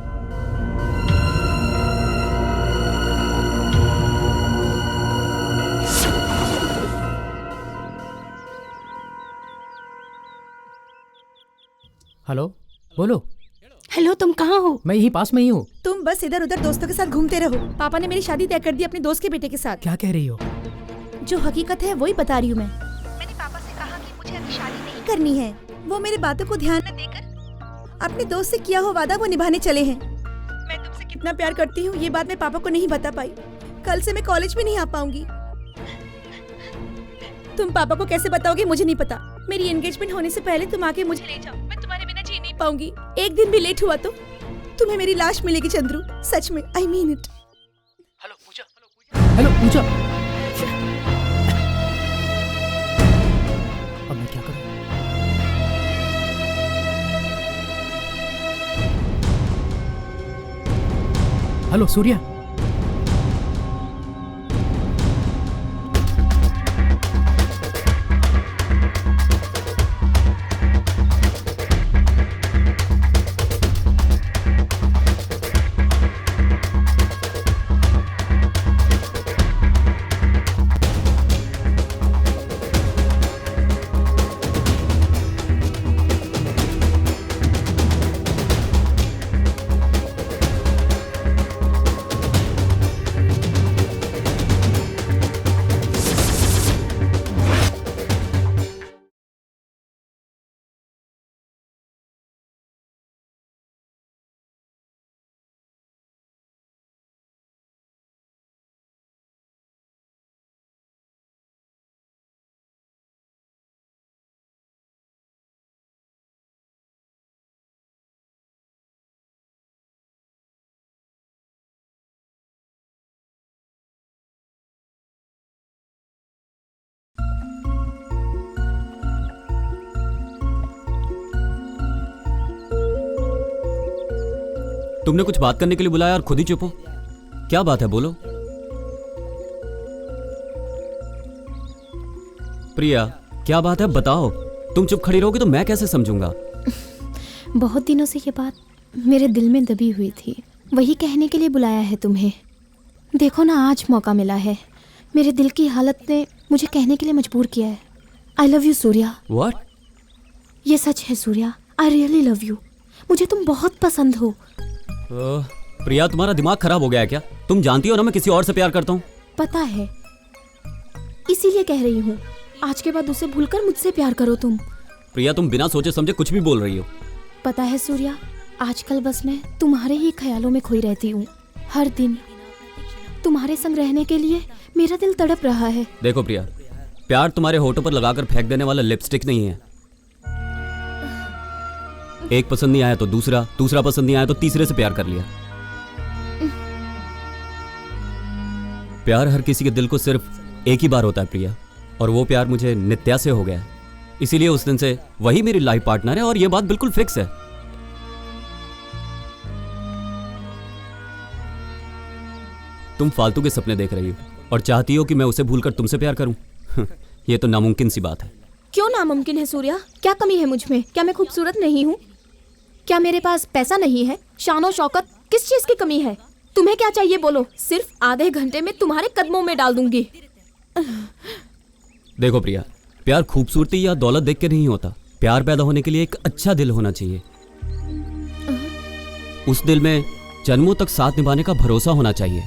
हेलो, बोलो। हेलो, तुम कहाँ हो? मैं यही पास में ही हूँ। तुम बस इधर उधर दोस्तों के साथ घूमते रहो। पापा ने मेरी शादी तय कर दी अपने दोस्त के बेटे के साथ। क्या कह रही हो? जो हकीकत है वही बता रही हूँ मैं। मैंने पापा से कहा कि मुझे अभी शादी नहीं करनी है। वो मेरी बातों को ध्यान न देकर अपने दोस्त से किया हुआ वादा वो निभाने चले हैं। मैं तुमसे कितना प्यार करती हूँ ये बात मैं पापा को नहीं बता पाई। कल से मैं कॉलेज में नहीं आ पाऊंगी। तुम पापा को कैसे बताओगे मुझे नहीं पता। मेरी एंगेजमेंट होने से पहले तुम आके मुझे ले जाओ, मैं तुम्हारे बिना जी नहीं पाऊंगी। एक दिन भी लेट हुआ तो तुम्हें मेरी लाश मिलेगी चंद्रू, सच में, आई मीन इट। हेलो पूजा। अब मैं क्या करूं? हेलो सूर्या। तुमने कुछ बात करने के लिए बुलाया और खुद ही चुप हो। क्या बात है, बोलो। प्रिया, क्या बात है, बताओ। तुम चुप खड़ी रहोगी तो मैं कैसे समझूंगा। बहुत दिनों से ये बात मेरे दिल में दबी हुई थी, वही कहने के लिए बुलाया है तुम्हें। देखो ना, आज मौका मिला है। मेरे दिल की हालत ने मुझे कहने के लिए मजबूर किया है। I love you Surya. What? ये सच है Surya, I really love you. मुझे तुम बहुत पसंद हो। प्रिया, तुम्हारा दिमाग खराब हो गया है क्या? तुम जानती हो ना मैं किसी और से प्यार करता हूँ। पता है, इसीलिए कह रही हूँ, आज के बाद उसे भूलकर मुझसे प्यार करो तुम। प्रिया, तुम बिना सोचे समझे कुछ भी बोल रही हो। पता है सूर्या, आजकल बस मैं तुम्हारे ही ख्यालों में खोई रहती हूँ। हर दिन तुम्हारे संग रहने के लिए मेरा दिल तड़प रहा है। देखो प्रिया, प्यार तुम्हारे होठों पर लगाकर फेंक देने वाला लिपस्टिक नहीं है। एक पसंद नहीं आया तो दूसरा, दूसरा पसंद नहीं आया तो तीसरे से प्यार कर लिया। प्यार हर किसी के दिल को सिर्फ एक ही बार होता है प्रिया, और वो प्यार मुझे नित्या से हो गया है। इसीलिए उस दिन से वही मेरी लाइफ पार्टनर है और ये बात बिल्कुल फिक्स है। तुम फालतू के सपने देख रही हो और चाहती हो कि मैं उसे भूलकर तुमसे प्यार करूं। ये तो नामुमकिन सी बात है। क्यों नामुमकिन है सूर्या? क्या कमी है मुझ में? क्या मैं खूबसूरत नहीं हूँ? क्या मेरे पास पैसा नहीं है? शान और शौकत, किस चीज की कमी है? तुम्हें क्या चाहिए बोलो, सिर्फ आधे घंटे में तुम्हारे कदमों में डाल दूंगी। देखो प्रिया, प्यार खूबसूरती या दौलत देख के नहीं होता। प्यार पैदा होने के लिए एक अच्छा दिल होना चाहिए। उस दिल में जन्मों तक साथ निभाने का भरोसा होना चाहिए,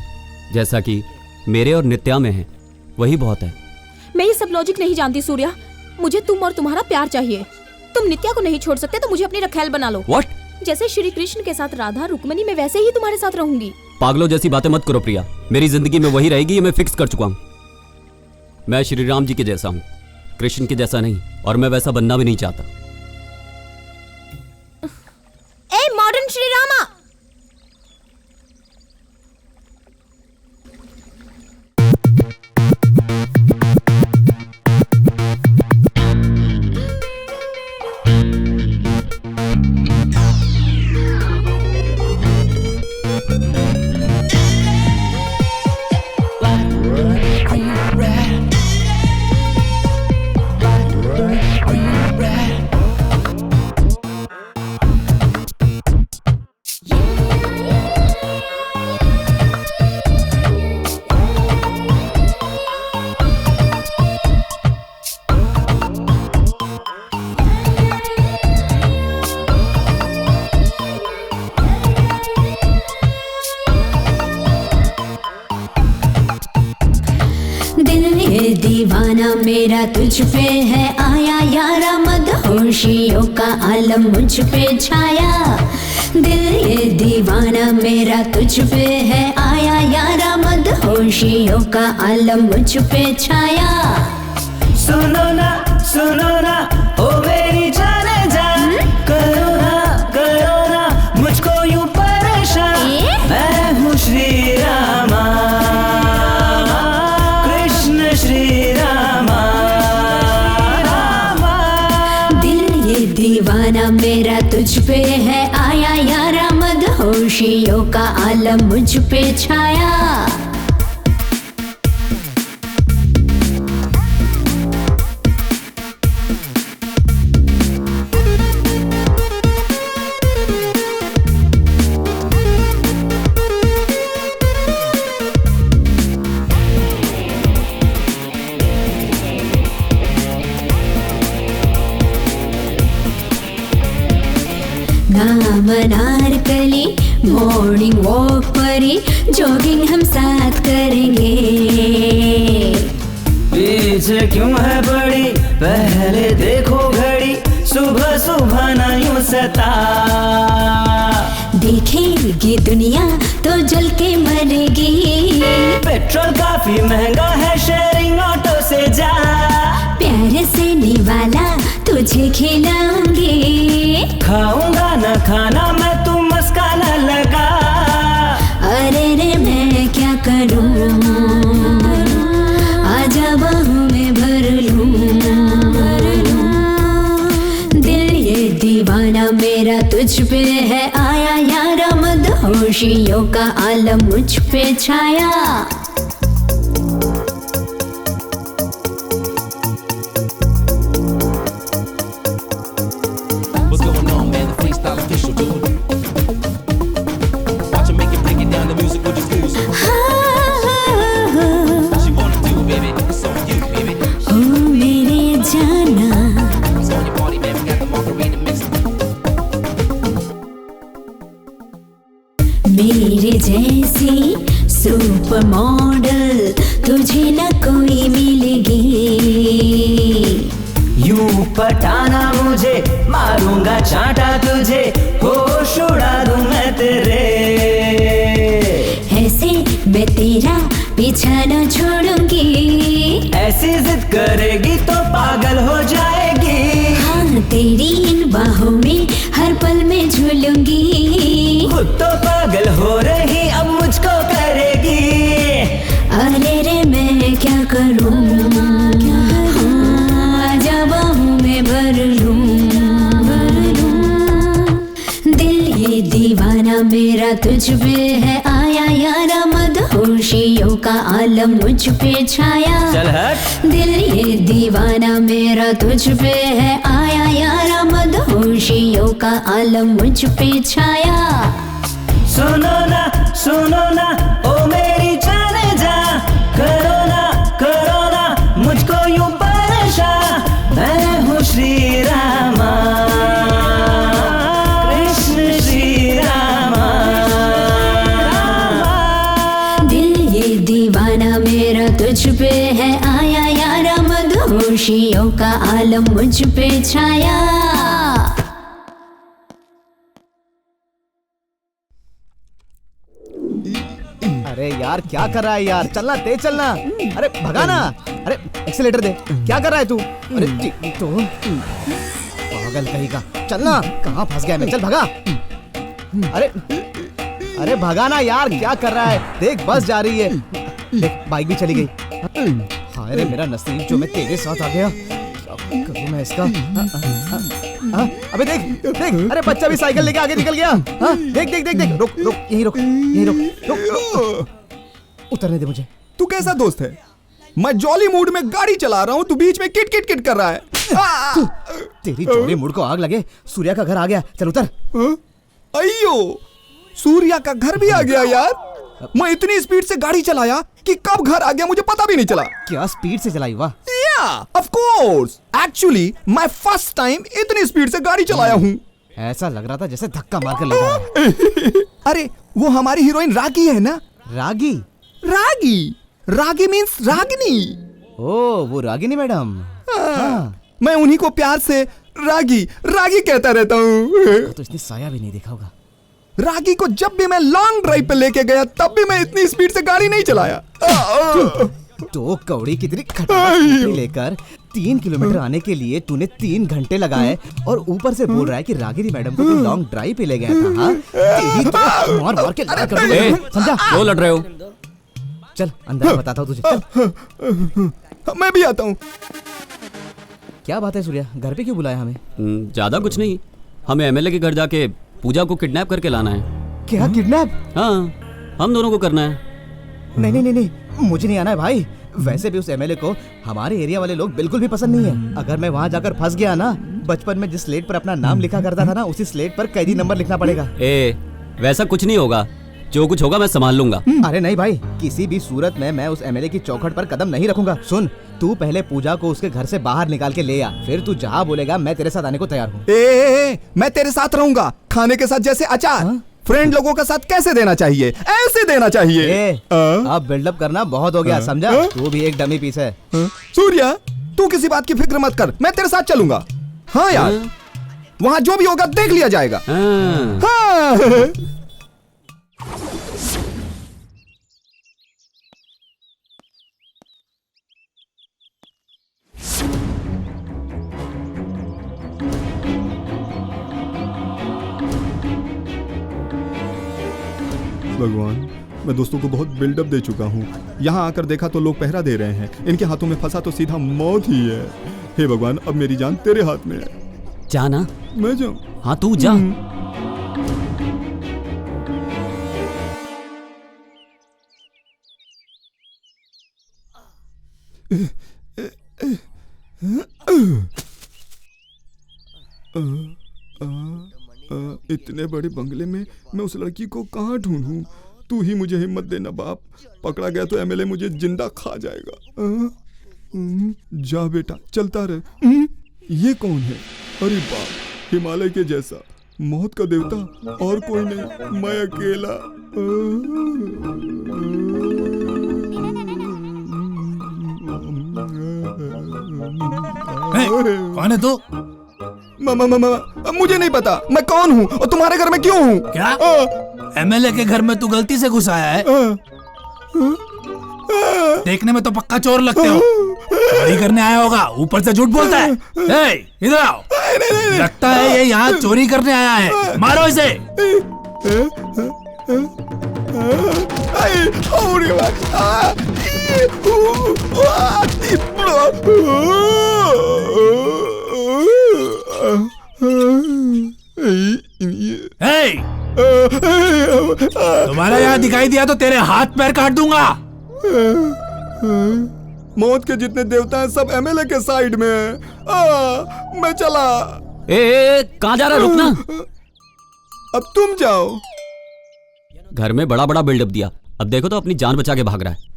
जैसा कि मेरे और नित्या में है। वही बहुत है। मैं ये सब लॉजिक नहीं जानती सूर्या। मुझे तुम और तुम्हारा प्यार चाहिए। तुम नित्या को नहीं छोड़ सकते तो मुझे अपनी रखैल बना लो। What? जैसे श्री कृष्ण के साथ राधा रुक्मणी, मैं वैसे ही तुम्हारे साथ रहूंगी। पागलों जैसी बातें मत करो प्रिया। मेरी जिंदगी में वही रहेगी, ये मैं फिक्स कर चुका हूँ। मैं श्री राम जी के जैसा हूँ, कृष्ण के जैसा नहीं, और मैं वैसा बनना भी नहीं चाहता। ए मॉडर्न श्री रामा, दीवाना मेरा तुझ पे है आया यारा, मदहोशियों का आलम मुझ पे छाया। दिल ये दीवाना मेरा तुझ पे है आया यारा, मदहोशियों का आलम मुझ पे छाया। सुनो ना ओ मेरी जाने जा, करो ना मुझको यूं परेशान। मैं हूँ श्री रामा, कृष्ण श्री रामा। दिल ये दीवाना मेरा तुझ पे है आया यारा, मदहोशियों का आलम मुझ पे छाया। नाम अनारकली, मॉर्निंग वॉक परी, जॉगिंग हम साथ करेंगे। पीछे क्यों है बड़ी, पहले देखो घड़ी, सुबह सुबह ना यूं सता। देखेगी दुनिया तो जल के मरेगी, पेट्रोल काफी महंगा है, शेयरिंग ऑटो से जा। प्यार से निवाला तुझे खिलाऊंगी, खाऊंगा ना खाना मैं, तू मस्काना लगा। अरे रे मैं क्या करूं, आजा बाहों में भर लूं। दिल ये दीवाना मेरा तुझ पे है आया यारा, मदहोशियों का आलम मुझ पे छाया। मेरे जैसी सुपर मॉडल तुझे न कोई मिलेगी। यूं पटाना मुझे, मारूंगा चांटा तुझे, होश उड़ा दूं मैं तेरे। ऐसे मैं तेरा पीछा न छोड़ूंगी, ऐसी जिद करेगी तो पागल हो जाएगी। हाँ तेरी इन बाहों में हर पल में झूलूंगी, खुद तो पागल हो रही अब मुझको करेगी। अरे रे मैं क्या करूं, आजा बाहों में भर लूं। दिल ये दीवाना मेरा तुझ पे है आया यारा, मदहोशियों का आलम मुझ पे छाया। चल हट। दिल ये दीवाना मेरा तुझ पे है आया यारा, मदहोशियों का आलम मुझ पे छाया। सुनो ना ओ मेरी जाने जा, करो ना मुझको यूं परेशान। मैं हूँ श्री रामा, कृष्ण श्री रामा। दिल ये दीवाना मेरा तुझ पे है आया यारा, मदहोशियों का आलम मुझ पे छाया। अरे यार क्या कर रहा है यार, चलना तेज चलना। अरे भगाना, अरे एक्सीलेटर दे। क्या कर रहा है तू? अरे तो पागल कहीं का, चलना। कहाँ फंस गया मैं, चल भगा। अरे भगाना यार, क्या कर रहा है? देख बस जा रही है, देख बाइक भी चली गई। हाय रे मेरा नसीब जो मैं तेरे साथ आ गया। क्या करूं मैं इसका? अबे देख, अरे बच्चा भी साइकिल लेके आगे निकल गया। देख, रुक, यहीं रुक। उतरने दे मुझे। तू कैसा दोस्त है? मैं जॉली मूड में गाड़ी चला रहा हूँ, तू बीच में किट कर रहा है। तेरी जॉली मूड को आग लगे, सूर्या का घर आ गया। चल उतर। अयो, सूर्या का घर भी आ गया यार। मैं इतनी स्पीड से गाड़ी चलाया कि कब घर आ गया मुझे पता भी नहीं चला। क्या स्पीड से चलाई? वाह। ऑफ कोर्स, एक्चुअली मैं फर्स्ट टाइम इतनी स्पीड से गाड़ी चलाया हूँ। ऐसा लग रहा था जैसे धक्का मारकर ले जा रहा है। अरे वो हमारी हीरोइन रागी है ना? रागी मीन्स रागिनी। ओ वो रागिनी मैडम। हाँ। मैं उन्हीं को प्यार से रागी रागी कहता रहता हूँ। तो इसने साया भी नहीं देखा होगा। रागी को जब भी मैं लॉन्ग ड्राइव पे लेके गया तब भी मैं इतनी स्पीड से गाड़ी नहीं चलाया। तो कौड़ी की तेरी खटाई लेकर 3 किलोमीटर आने के लिए तूने 3 घंटे लगाए और ऊपर से बोल रहा है कि रागिनी मैडम को तू लॉन्ग ड्राइव पे ले गया था। हाँ? तेरी तो मार मार के लड़ा कर दूंगा, समझा? क्यों लड़ रहे हो? चल अंदर बताता हूँ तुझे। चल। मैं भी आता हूँ। क्या बात है सूर्या, घर पे क्यों बुलाया हमें? ज्यादा कुछ नहीं, हमें एमएलए के घर जाके पूजा को किडनैप करके लाना है। क्या किडनैप? हाँ, हम दोनों को करना है। नहीं, मुझे नहीं आना है भाई। वैसे भी उस एमएलए को हमारे एरिया वाले लोग बिल्कुल भी पसंद नहीं है। अगर मैं वहाँ जाकर फंस गया ना, बचपन में जिस स्लेट पर अपना नाम लिखा करता था ना, उसी स्लेट पर कैदी नंबर लिखना पड़ेगा। वैसा कुछ नहीं होगा, जो कुछ होगा मैं संभाल लूंगा। अरे नहीं भाई, किसी भी सूरत में मैं उस एमएलए की चौखट पर कदम नहीं रखूंगा। सुन, तू पहले पूजा को उसके घर से बाहर निकाल के ले आ, फिर तू जहाँ बोलेगा मैं तेरे साथ आने को तैयार हूँ। मैं तेरे साथ रहूंगा, खाने के साथ जैसे अचार। फ्रेंड लोगों के साथ कैसे देना चाहिए, ऐसे देना चाहिए। अब बिल्डअप करना बहुत हो गया, समझा? तू भी एक डमी पीस है। सूर्या, तू किसी बात की फिक्र मत कर, मैं तेरे साथ चलूंगा। हाँ यार, वहाँ जो भी होगा देख लिया जाएगा। हाँ। भगवान, मैं दोस्तों को बहुत बिल्डअप दे चुका हूँ। यहाँ आकर देखा तो लोग पहरा दे रहे हैं, इनके हाथों में फंसा तो सीधा मौत ही है। हे भगवान, अब मेरी जान तेरे हाथ में है। जाना? मैं जाऊँ? हाँ तू जा। इतने बड़े बंगले में मैं उस लड़की को कहाँ ढूंढूं? तू ही मुझे हिम्मत देना बाप। पकड़ा गया तो एमएलए मुझे जिंदा खा जाएगा। जा बेटा, चलता रहे। ये कौन है? अरे बाप, हिमालय के जैसा, मौत का देवता, और कोई नहीं, मैं अकेला। कौन है तू? मुझे नहीं पता मैं कौन हूँ और तुम्हारे घर में क्यों हूँ। क्या एमएलए के घर में तू गलती से घुस आया है? देखने में तो पक्का चोर लगते हो। चोरी करने आया होगा, ऊपर से झूठ बोलता है। इधर आओ। लगता है ये यहाँ चोरी करने आया है, मारो इसे। तुम्हारा यहाँ दिखाई दिया तो तेरे हाथ पैर काट दूंगा। मौत के जितने देवता हैं सब एमएलए के साइड में है। मैं चला। कहाँ जा रहा है? रुकना। अब तुम जाओ। घर में बड़ा बड़ा बिल्डअप दिया, अब देखो तो अपनी जान बचा के भाग रहा है।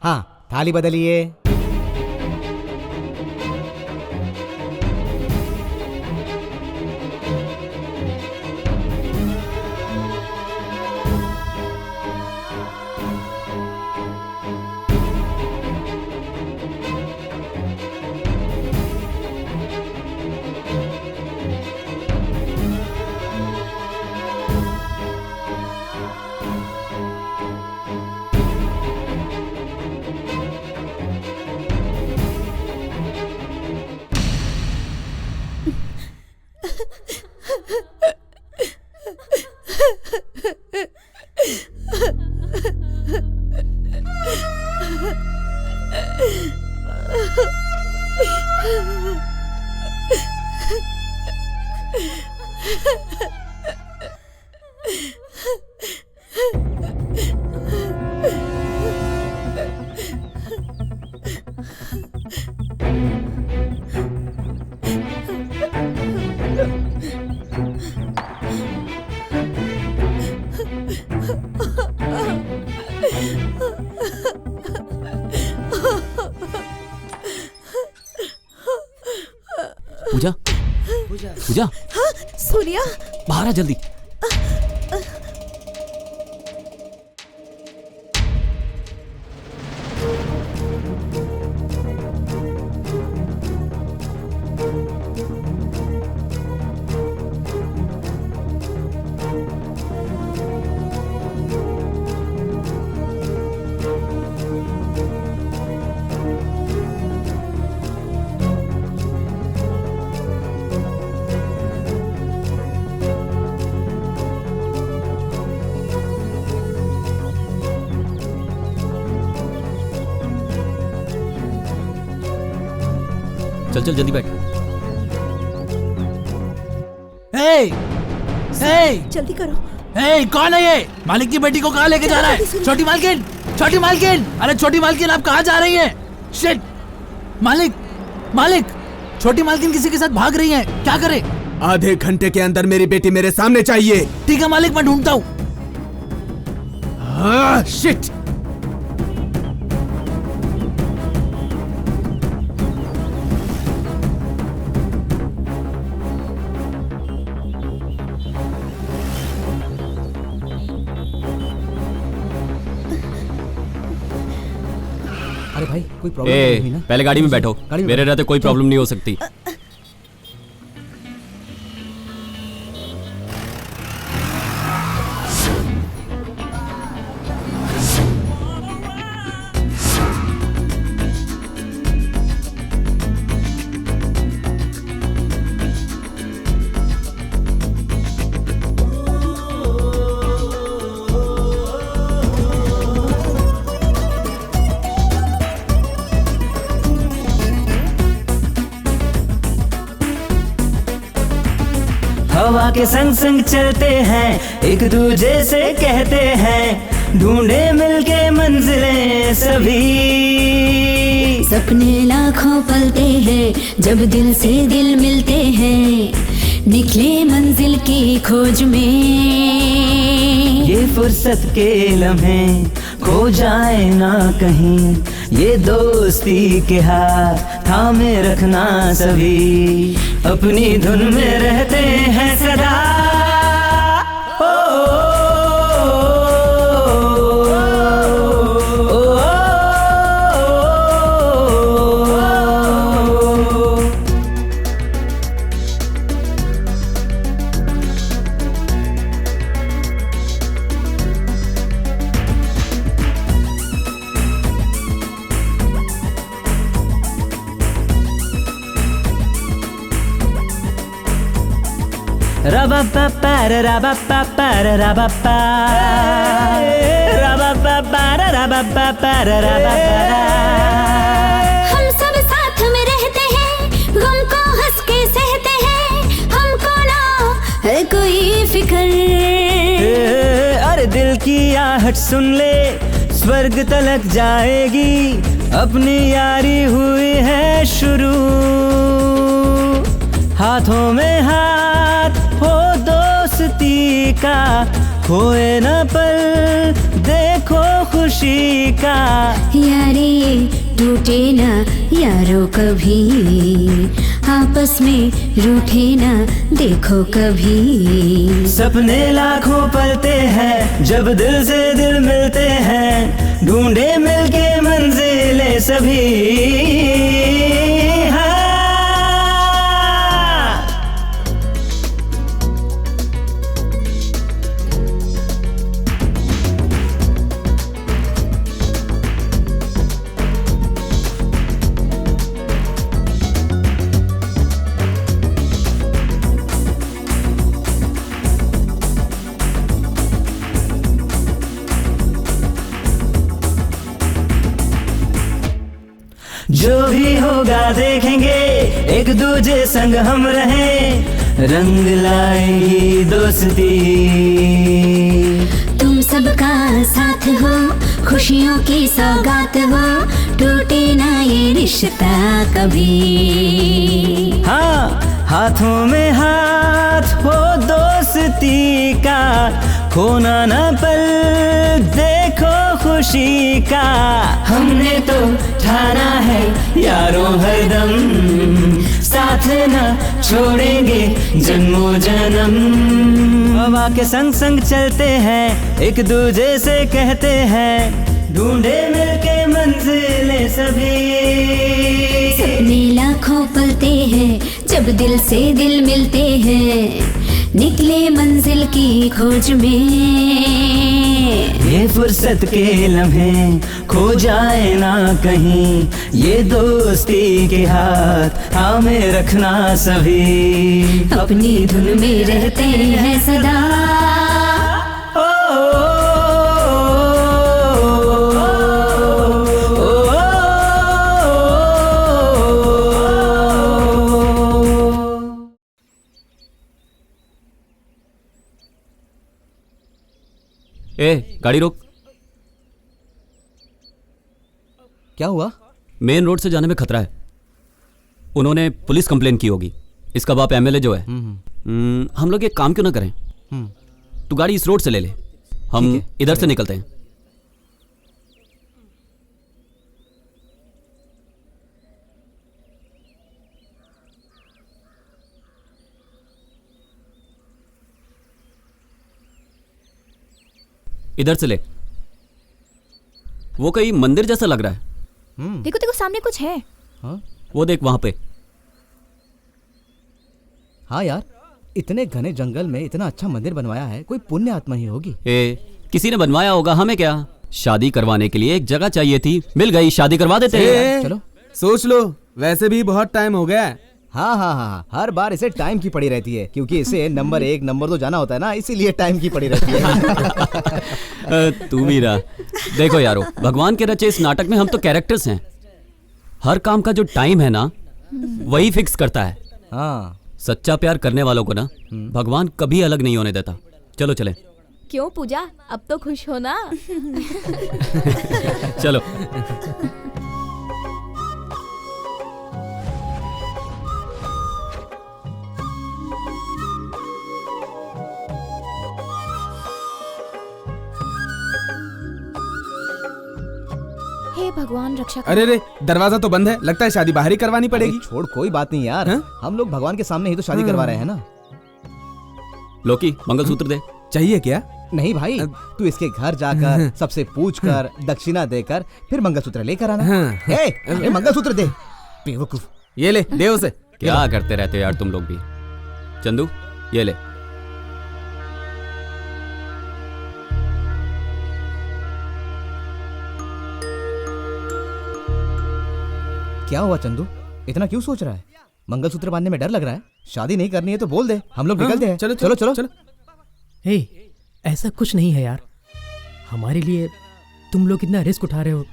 हाँ, थाली बदलिए। पूजा। हाँ सूर्या, बाहर आ जल्दी। चल चल जल्दी बैठ। जल्दी करो। कौन है ये? मालिक की बेटी को कहाँ लेके जा रहा है? छोटी मालकिन, छोटी मालकिन, अरे छोटी मालकिन आप कहाँ जा रही हैं? शिट! मालिक, मालिक, छोटी मालकिन किसी के साथ भाग रही है, क्या करे? आधे घंटे के अंदर मेरी बेटी मेरे सामने चाहिए। ठीक है मालिक, मैं ढूंढता हूँ। शिट! अरे भाई कोई प्रॉब्लम नहीं हुई ना? पहले गाड़ी में बैठो, मेरे रहते कोई प्रॉब्लम नहीं हो सकती। हवा के संग संग चलते हैं, एक दूजे से कहते हैं, ढूंढे मिलके मंजिलें सभी। सपने लाखों पलते हैं, जब दिल से दिल मिलते हैं, निकले मंजिल की खोज में। ये फुर्सत के लम्हे खो जाए ना कहीं, ये दोस्ती के हाथ थामे रखना सभी, अपनी धुन में रहते हैं सदा। हम सब साथ में रहते हैं, गम को हंस के सहते हैं, हमको ना है कोई फिक्र। अरे दिल की आहट सुन ले, स्वर्ग तलक जाएगी, अपनी यारी हुई है शुरू। हाथों में हाथ हो दोस्ती का, खोए न पल देखो खुशी का। यारी टूटे ना यारो कभी, आपस में रूठे ना देखो कभी। सपने लाखों पलते हैं, जब दिल से दिल मिलते हैं, ढूंढे मिलके मंजिलें सभी। जो भी होगा देखेंगे, एक दूजे संग हम रहें, रंग लाएगी दोस्ती। तुम सबका साथ हो, खुशियों की सौगात हो, टूटे ना ये रिश्ता कभी। हाँ, हाथों में हाथ हो दोस्ती का, खोना न पल देखो खुशी का। हमने तो ठाना है यारों हरदम साथ न छोड़ेंगे जन्मों जन्म। हवा के संग संग चलते हैं, एक दूजे से कहते हैं, ढूंढे मिलके मंजिलें सभी। सपने लाखों पलते हैं, जब दिल से दिल मिलते हैं, निकले मंजिल की खोज में। ये फुर्सत के लम्हे खो जाए ना कहीं, ये दोस्ती के हाथ थामे रखना सभी। अपनी धुन में रहते हैं सदा। ए, गाड़ी रोक। क्या हुआ? मेन रोड से जाने में खतरा है। उन्होंने पुलिस कंप्लेन की होगी। इसका बाप एमएलए जो है। हम लोग एक काम क्यों ना करें, तू गाड़ी इस रोड से ले ले, हम इधर से निकलते हैं। इधर से ले। वो कहीं मंदिर जैसा लग रहा है। देखो देखो सामने कुछ है। हाँ? वो देख वहां पे। हाँ यार, इतने घने जंगल में इतना अच्छा मंदिर बनवाया है, कोई पुण्य आत्मा ही होगी। किसी ने बनवाया होगा, हमें क्या। शादी करवाने के लिए एक जगह चाहिए थी, मिल गई, शादी करवा देते हैं। चलो सोच लो, वैसे भी बहुत टाइम हो गया है। हाँ हाँ हाँ, हर बार इसे टाइम की पड़ी रहती है, क्योंकि इसे नंबर 1 नंबर 2 जाना होता है ना, इसीलिए टाइम की पड़ी रहती है। तू भी रहा। देखो यारो, भगवान के रचे इस नाटक में हम तो कैरेक्टर्स हैं। हर काम का जो टाइम है ना, वही फिक्स करता है। हाँ, सच्चा प्यार करने वालों को ना भगवान कभी अलग नहीं होने देता। चलो चले। क्यों पूजा, अब तो खुश हो ना? चलो। हे भगवान रक्षा कर। अरे रे, दरवाजा तो बंद है, लगता है शादी बाहर ही करवानी पड़ेगी। छोड़, कोई बात नहीं यार। हम लोग भगवान के सामने ही तो शादी करवा रहे हैं ना। लोकी, मंगलसूत्र दे। चाहिए क्या? नहीं भाई, तू इसके घर जाकर सबसे पूछकर दक्षिणा देकर फिर मंगलसूत्र लेकर आना। ए, मंगलसूत्र दे, बेवकूफ। ये ले, दे उसे। क्या करते रहते हो यार तुम लोग भी। चंदू, ये ले। क्या हुआ चंदू, इतना क्यों सोच रहा है? मंगलसूत्र बांधने में डर लग रहा है? शादी नहीं करनी है तो बोल दे, हम लोग निकलते हैं। चलो चलो चलो चलो। हे, ऐसा कुछ नहीं है यार। हमारे लिए तुम लोग इतना रिस्क उठा रहे हो,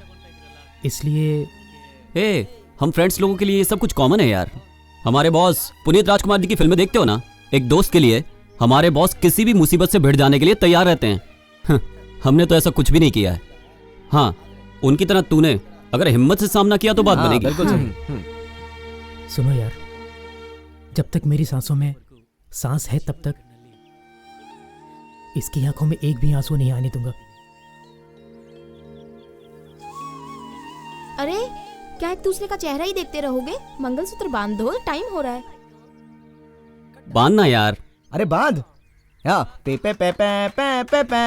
इसलिए। हम फ्रेंड्स लोगों के लिए ये सब कुछ कॉमन है यार। हमारे बॉस पुनीत राजकुमार जी की फिल्में देखते हो ना, एक दोस्त के लिए हमारे बॉस किसी भी मुसीबत से भिड़ जाने के लिए तैयार रहते हैं। हमने तो ऐसा कुछ भी नहीं किया है। हाँ, उनकी तरह तूने अगर हिम्मत से सामना किया तो बात बनेगी। बिल्कुल सही। सुनो यार, जब तक मेरी सांसों में सांस है तब तक इसकी आंखों में एक भी आंसू नहीं आने दूंगा। अरे क्या एक दूसरे का चेहरा ही देखते रहोगे? मंगलसूत्र बांध दो, टाइम हो रहा है। बांधना यार। अरे बांध। हाँ, पे पे पे पे पे पे पे।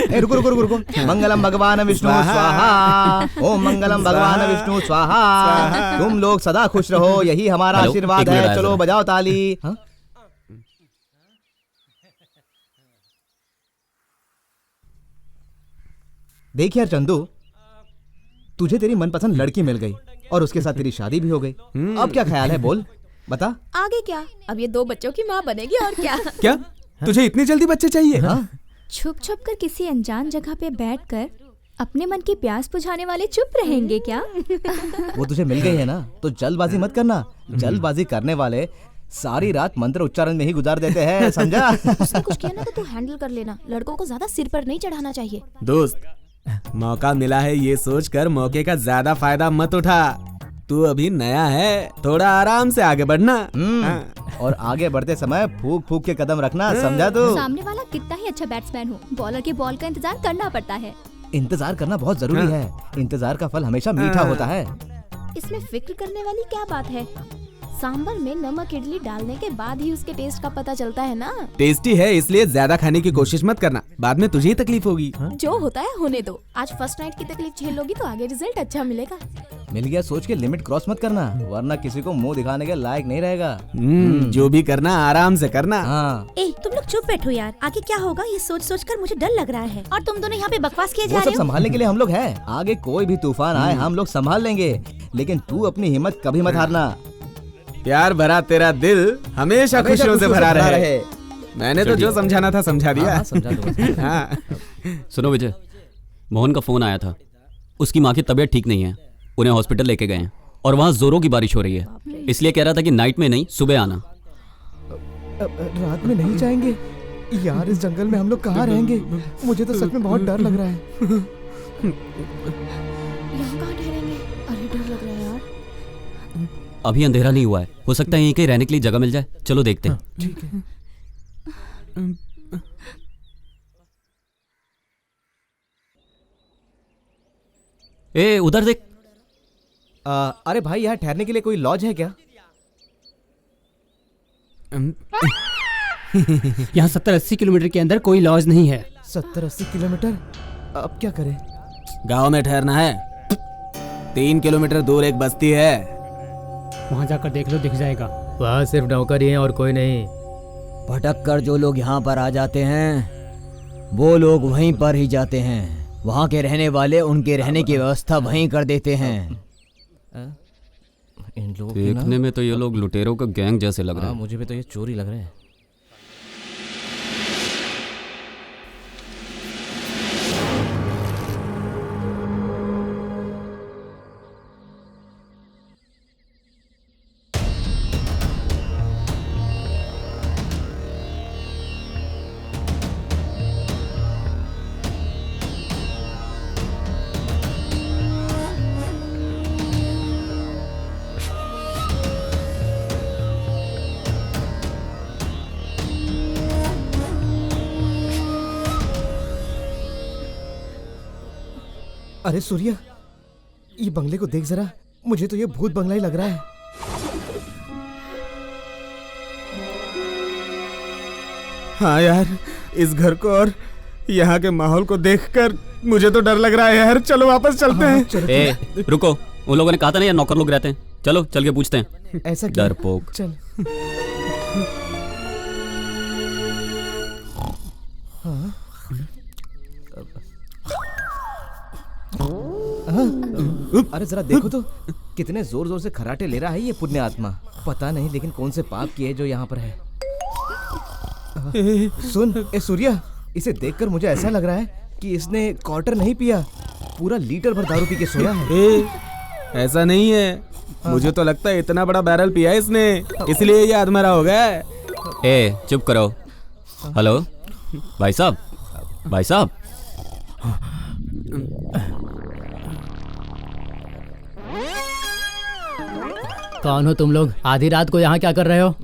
ए, रुको रुको रुको रुको। मंगलम भगवान विष्णु स्वाहा। ओम मंगलम भगवान विष्णु स्वाहा। तुम लोग सदा खुश रहो, यही हमारा आशीर्वाद है। चलो बजाओ ताली। हाँ? देख यार चंदू, तुझे तेरी मनपसंद लड़की मिल गई और उसके साथ तेरी शादी भी हो गई। अब क्या ख्याल है, बोल बता। आगे क्या? अब ये 2 बच्चों की माँ बनेगी और क्या। क्या तुझे इतनी जल्दी बच्चे चाहिए? छुप छुप कर किसी अनजान जगह पे बैठकर अपने मन की प्यास बुझाने वाले चुप रहेंगे क्या? वो तुझे मिल गई है ना, तो जल्दबाजी मत करना। जल्दबाजी करने वाले सारी रात मंत्र उच्चारण में ही गुजार देते हैं, समझा? उसने कुछ किया ना तो तू हैंडल कर लेना। लड़कों को ज्यादा सिर पर नहीं चढ़ाना चाहिए। दोस्त, मौका मिला है ये सोचकर मौके का ज्यादा फायदा मत उठा। तू अभी नया है, थोड़ा आराम से आगे बढ़ना। और आगे बढ़ते समय फूक फूक के कदम रखना, समझा तू? सामने वाला कितना ही अच्छा बैट्समैन हो, बॉलर के बॉल का इंतजार करना पड़ता है। इंतजार करना बहुत जरूरी है। इंतजार का फल हमेशा मीठा होता है। इसमें फिक्र करने वाली क्या बात है? सांबर में नमक इडली डालने के बाद ही उसके टेस्ट का पता चलता है ना। टेस्टी है इसलिए ज्यादा खाने की कोशिश मत करना, बाद में तुझे ही तकलीफ होगी। जो होता है होने दो। आज फर्स्ट नाइट की तकलीफ झेल लोगी तो आगे रिजल्ट अच्छा मिलेगा। मिल गया सोच के लिमिट क्रॉस मत करना, वरना किसी को मुंह दिखाने के लायक नहीं रहेगा। जो भी करना आराम से करना। हाँ। ए, तुम लोग चुप बैठो यार, आगे क्या होगा ये सोच सोच कर मुझे डर लग रहा है। और तुम दोनों यहाँ पे बकवास किए जा वो रहे सब हो। संभालने के लिए हम लोग हैं। आगे कोई भी तूफान आए हम लोग संभाल लेंगे, लेकिन तू अपनी हिम्मत कभी मत हारना। प्यार भरा तेरा दिल हमेशा खुशियों से भरा रहे। मैंने तो जो समझाना था समझा दिया। समझा दो। हाँ। सुनो विजय, मोहन का फोन आया था। उसकी माँ की तबीयत ठीक नहीं है, उन्हें हॉस्पिटल लेके गए हैं और वहाँ जोरों की बारिश हो रही है, इसलिए कह रहा था कि नाइट में नहीं सुबह आना। रात में नहीं जाएंगे यार, इस जंगल में हम लोग कहाँ रहेंगे? मुझे तो सच में बहुत डर लग रहा है। यहाँ कहाँ ठहरेंगे? अरे डर लग रहा है यार। अभी अंधेरा नहीं हुआ है, हो सकता है यहीं कहीं रहने के लिए जगह मिल जाए। चलो देखते हैं। ठीक है। ए उधर देख। अरे भाई यहाँ ठहरने के लिए कोई लॉज है क्या? यहाँ 70-80 किलोमीटर के अंदर कोई लॉज नहीं है। 70-80 किलोमीटर? अब क्या करें? गांव में ठहरना है। 3 किलोमीटर दूर एक बस्ती है, वहाँ जाकर देख लो, दिख जाएगा। वहाँ सिर्फ नौकर ही हैं और कोई नहीं। भटक कर जो लोग यहाँ पर आ जाते हैं वो लोग वहीं पर ही जाते हैं। वहाँ के रहने वाले उनके रहने की व्यवस्था वहीं कर देते हैं। इन लोगों देखने में तो ये लोग लुटेरों का गैंग जैसे लग रहे हैं। मुझे भी तो ये चोरी लग रहे हैं। अरे सूर्या, ये बंगले को देख जरा, मुझे तो ये भूत बंगला ही लग रहा है। हाँ यार, इस घर को और यहाँ के माहौल को देखकर मुझे तो डर लग रहा है यार। चलो वापस चलते हैं। ए रुको, उन लोगों ने कहा था ना ये नौकर लोग रहते हैं। चलो चल के पूछते हैं। ऐसा क्या? डरपोक। चल। अरे जरा देखो तो, कितने जोर जोर से खराटे ले रहा है ये पुण्य आत्मा। पता नहीं लेकिन कौन से पाप किए जो यहाँ पर है। सुन ए सूर्या, इसे देखकर मुझे ऐसा लग रहा है कि इसने क्वार्टर नहीं पिया, पूरा लीटर भर दारू पी के सोया है। ऐसा नहीं है, मुझे तो लगता है इतना बड़ा बैरल पिया है इसने, इसलिए ये अधमरा हो गया है। ए चुप करो। हेलो भाई साहब, भाई साहब। कौन हो तुम लोग? आधी रात को यहाँ क्या कर रहे हो?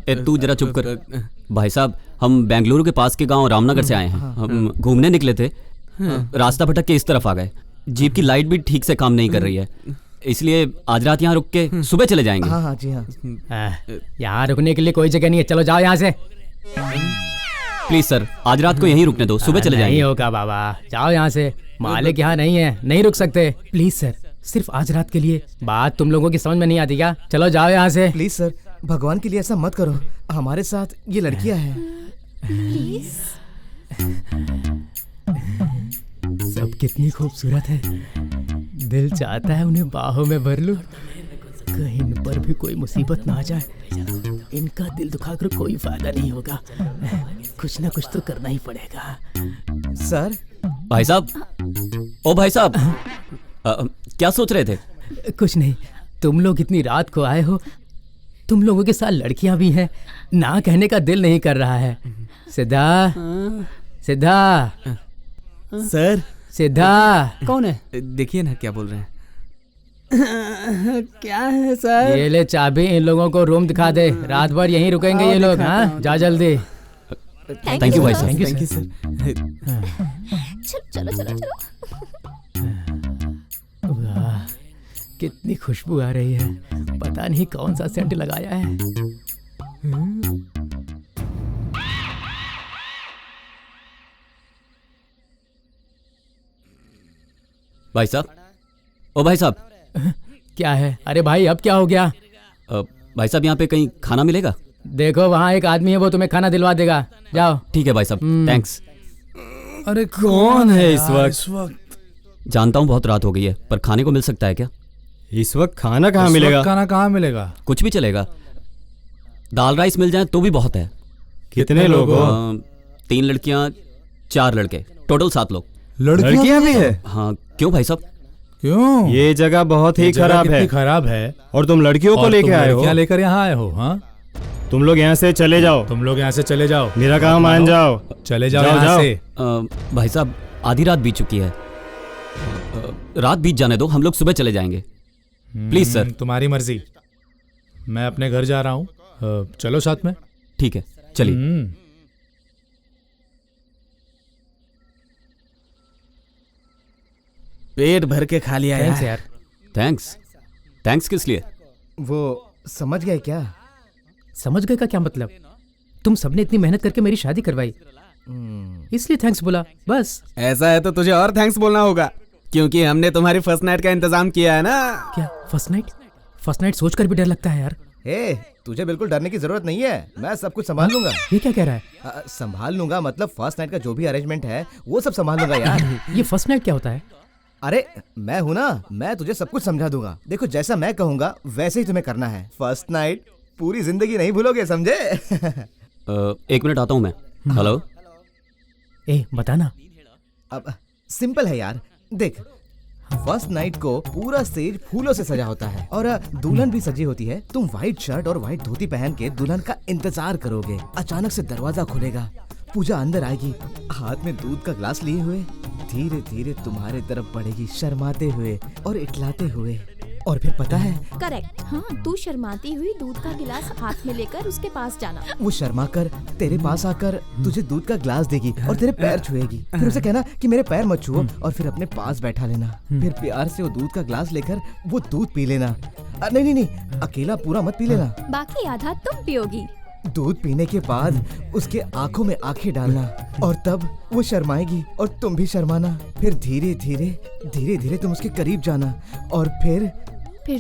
ए तू जरा चुप कर। भाई साहब, हम बेंगलुरु के पास के गांव रामनगर से आए हैं। हम घूमने निकले थे, रास्ता भटक के इस तरफ आ गए। जीप की लाइट भी ठीक से काम नहीं कर रही है, इसलिए आज रात यहाँ रुक के सुबह चले जाएंगे। हाँ हाँ जी हाँ। यहाँ रुकने के लिए कोई जगह नहीं है, चलो जाओ यहाँ से। प्लीज सर, आज रात को यहीं रुकने दो, सुबह चले जाएंगे। नहीं होगा बाबा, जाओ यहाँ से। मालिक यहाँ नहीं है, नहीं रुक सकते। प्लीज सर, सिर्फ आज रात के लिए। बात तुम लोगों की समझ में नहीं आती क्या? चलो जाओ यहाँ से। प्लीज सर, भगवान के लिए ऐसा मत करो, हमारे साथ ये लड़कियां हैं। प्लीज। सब कितनी खूबसूरत है, दिल चाहता है उन्हें बाहों में भर लूं। कहीं इन पर भी कोई मुसीबत ना आ जाए। इनका दिल दुखाकर कोई फायदा नहीं होगा, कुछ ना कुछ तो करना ही पड़ेगा। सर। भाई साहब, ओ भाई साहब, क्या सोच रहे थे? कुछ नहीं, तुम लोग इतनी रात को आए हो, तुम लोगों के साथ लड़कियां भी हैं, ना कहने का दिल नहीं कर रहा है। सिद्धा, सिद्धा सर। सिद्धा कौन है? देखिए ना क्या बोल रहे हैं। क्या है सर? ये ले चाबी, इन लोगों को रूम दिखा दे, रात भर यहीं रुकेंगे ये लोग। हाँ जा जल्दी। थैंक यू भाई साहब। Thank you sir. चलो चलो चलो चलो। कितनी खुशबू आ रही है, पता नहीं कौन सा सेंट लगाया है। भाई साहब, ओ भाई साहब। क्या है? अरे भाई अब क्या हो गया? भाई साहब यहाँ पे कहीं खाना मिलेगा? देखो वहाँ एक आदमी है, वो तुम्हें खाना दिलवा देगा, जाओ। ठीक है भाई साहब, थैंक्स। अरे कौन है इस वक्त? जानता हूँ बहुत रात हो गई है, पर खाने को मिल सकता है क्या? इस वक्त खाना कहाँ मिलेगा? खाना कहाँ मिलेगा? कुछ भी चलेगा, दाल राइस मिल जाए तो भी बहुत है। कितने लोग हो? 3 लड़कियाँ 4 लड़के, टोटल 7 लोग। लड़कियाँ भी है? हाँ, क्यों भाई साहब? क्यों? ये जगह बहुत ही खराब है और तुम लड़कियों को लेके आए हो? क्या लेकर यहाँ आए हो? हाँ, तुम लोग यहाँ से चले जाओ। तुम लोग यहाँ से चले जाओ, मेरा काम मान जाओ। चले जाओ यहाँ से। भाई साहब, आधी रात बीत चुकी है, रात बीत जाने दो, हम लोग सुबह चले जाएंगे। Please sir. तुम्हारी मर्जी, मैं अपने घर जा रहा हूँ, चलो साथ में। ठीक है, चलिए। पेट भर के खा लिया यार। थैंक्स किस लिए? वो समझ गए क्या? समझ गए का क्या मतलब? तुम सबने इतनी मेहनत करके मेरी शादी करवाई, इसलिए थैंक्स बोला बस। ऐसा है तो तुझे और थैंक्स बोलना होगा, क्योंकि हमने तुम्हारी फर्स्ट नाइट का इंतजाम किया है ना। क्या फर्स्ट नाइट? फर्स्ट नाइट सोचकर भी डर लगता है यार। तुझे बिल्कुल डरने की जरूरत नहीं है, मैं सब कुछ संभाल लूंगा। ये क्या कह रहा है? संभाल लूंगा मतलब फर्स्ट नाइट का जो भी अरेंजमेंट है वो सब संभाल लूंगा यार। ये फर्स्ट नाइट क्या होता है? अरे मैं हूं ना, मैं तुझे सब कुछ समझा दूंगा। देखो जैसा मैं कहूंगा वैसे ही तुम्हें करना है। फर्स्ट नाइट पूरी जिंदगी नहीं भूलोगे, समझे? 1 मिनट आता हूं मैं। हेलो। बताना। अब सिंपल है यार, देख फर्स्ट नाइट को पूरा स्टेज फूलों से सजा होता है और दुल्हन भी सजी होती है। तुम व्हाइट शर्ट और व्हाइट धोती पहन के दुल्हन का इंतजार करोगे। अचानक से दरवाजा खुलेगा, पूजा अंदर आएगी, हाथ में दूध का ग्लास लिए हुए धीरे धीरे तुम्हारे तरफ बढ़ेगी, शर्माते हुए और इटलाते हुए। और फिर पता है? करेक्ट। हाँ, तू शर्माती हुई दूध का गिलास हाथ में लेकर उसके पास जाना। वो शर्मा कर तेरे पास आकर तुझे दूध का ग्लास देगी और तेरे पैर छुएगी। फिर उसे कहना कि मेरे पैर मत छुओ और फिर अपने पास बैठा लेना। फिर प्यार से वो दूध का ग्लास लेकर वो दूध पी लेना। नहीं, अकेला पूरा मत पी लेना, बाकी आधा तुम पियोगी। दूध पीने के बाद उसके आंखों में आंखें डालना और तब वो शर्माएगी और तुम भी शर्माना। फिर धीरे धीरे तुम उसके करीब जाना और फिर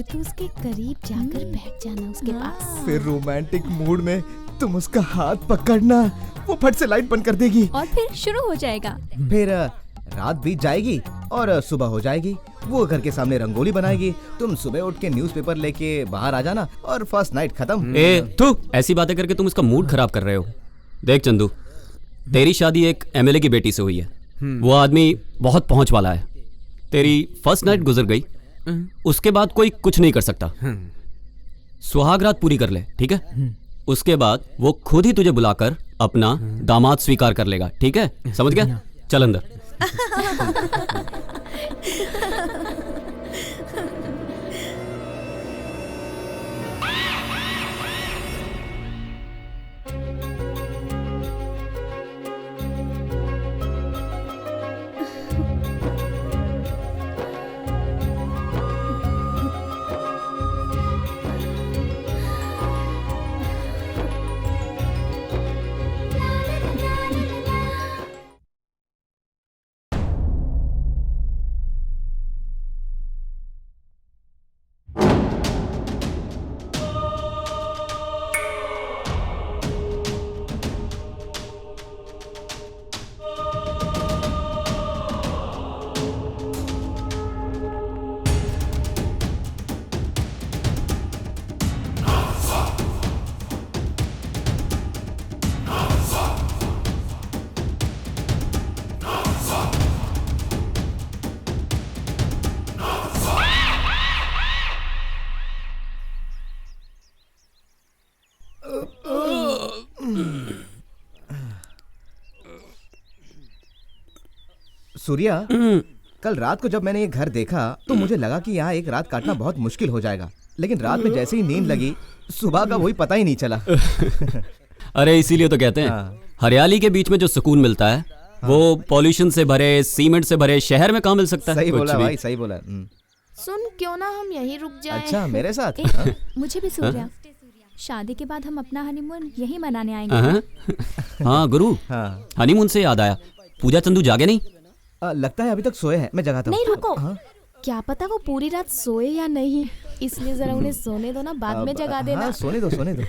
तू उसके करीब जाकर बैठ जाना उसके पास। फिर रोमांटिक मूड में तुम उसका हाथ पकड़ना, वो फट से लाइट बंद कर देगी और फिर शुरू हो जाएगा। फिर रात बीत जाएगी और सुबह हो जाएगी। वो घर के सामने रंगोली बनाएगी, तुम सुबह उठ के न्यूज़पेपर लेके बाहर आ जाना और फर्स्ट नाइट खत्म। तू ऐसी बातें करके तुम इसका मूड खराब कर रहे हो। देख चंदू, तेरी शादी एक एमएलए की बेटी से हुई है, वो आदमी बहुत पहुंच वाला है। तेरी फर्स्ट नाइट गुजर गई, उसके बाद कोई कुछ नहीं कर सकता। सुहाग रात पूरी कर ले, ठीक है? उसके बाद वो खुद ही तुझे बुलाकर अपना दामाद स्वीकार कर लेगा, ठीक है? समझ गया? चल अंदर। सूर्या, कल रात को जब मैंने ये घर देखा तो मुझे लगा कि यहाँ एक रात काटना बहुत मुश्किल हो जाएगा, लेकिन रात में जैसे ही नींद लगी सुबह का वही पता ही नहीं चला। अरे इसीलिए तो कहते हैं हरियाली के बीच में जो सुकून मिलता है वो पॉल्यूशन से भरे, सीमेंट से भरे शहर में कहाँ मिल सकता है? सही बोला भाई, सही बोला। सुन, क्यों ना हम यहीं रुक जाएं? अच्छा, मेरे साथ? ए, हाँ? मुझे भी सूर्या, शादी के बाद हम अपना हनीमून यहीं मनाने आएंगे। हाँ गुरु, हनीमून से याद आया, पूजा चंदू जागे नहीं? लगता है अभी तक सोए हैं, मैं जगाता हूँ। नहीं रुको, क्या पता वो पूरी रात सोए या नहीं, इसलिए जरा उन्हें सोने दो ना, बाद में जगा देना। हाँ, सोने दो सोने दो।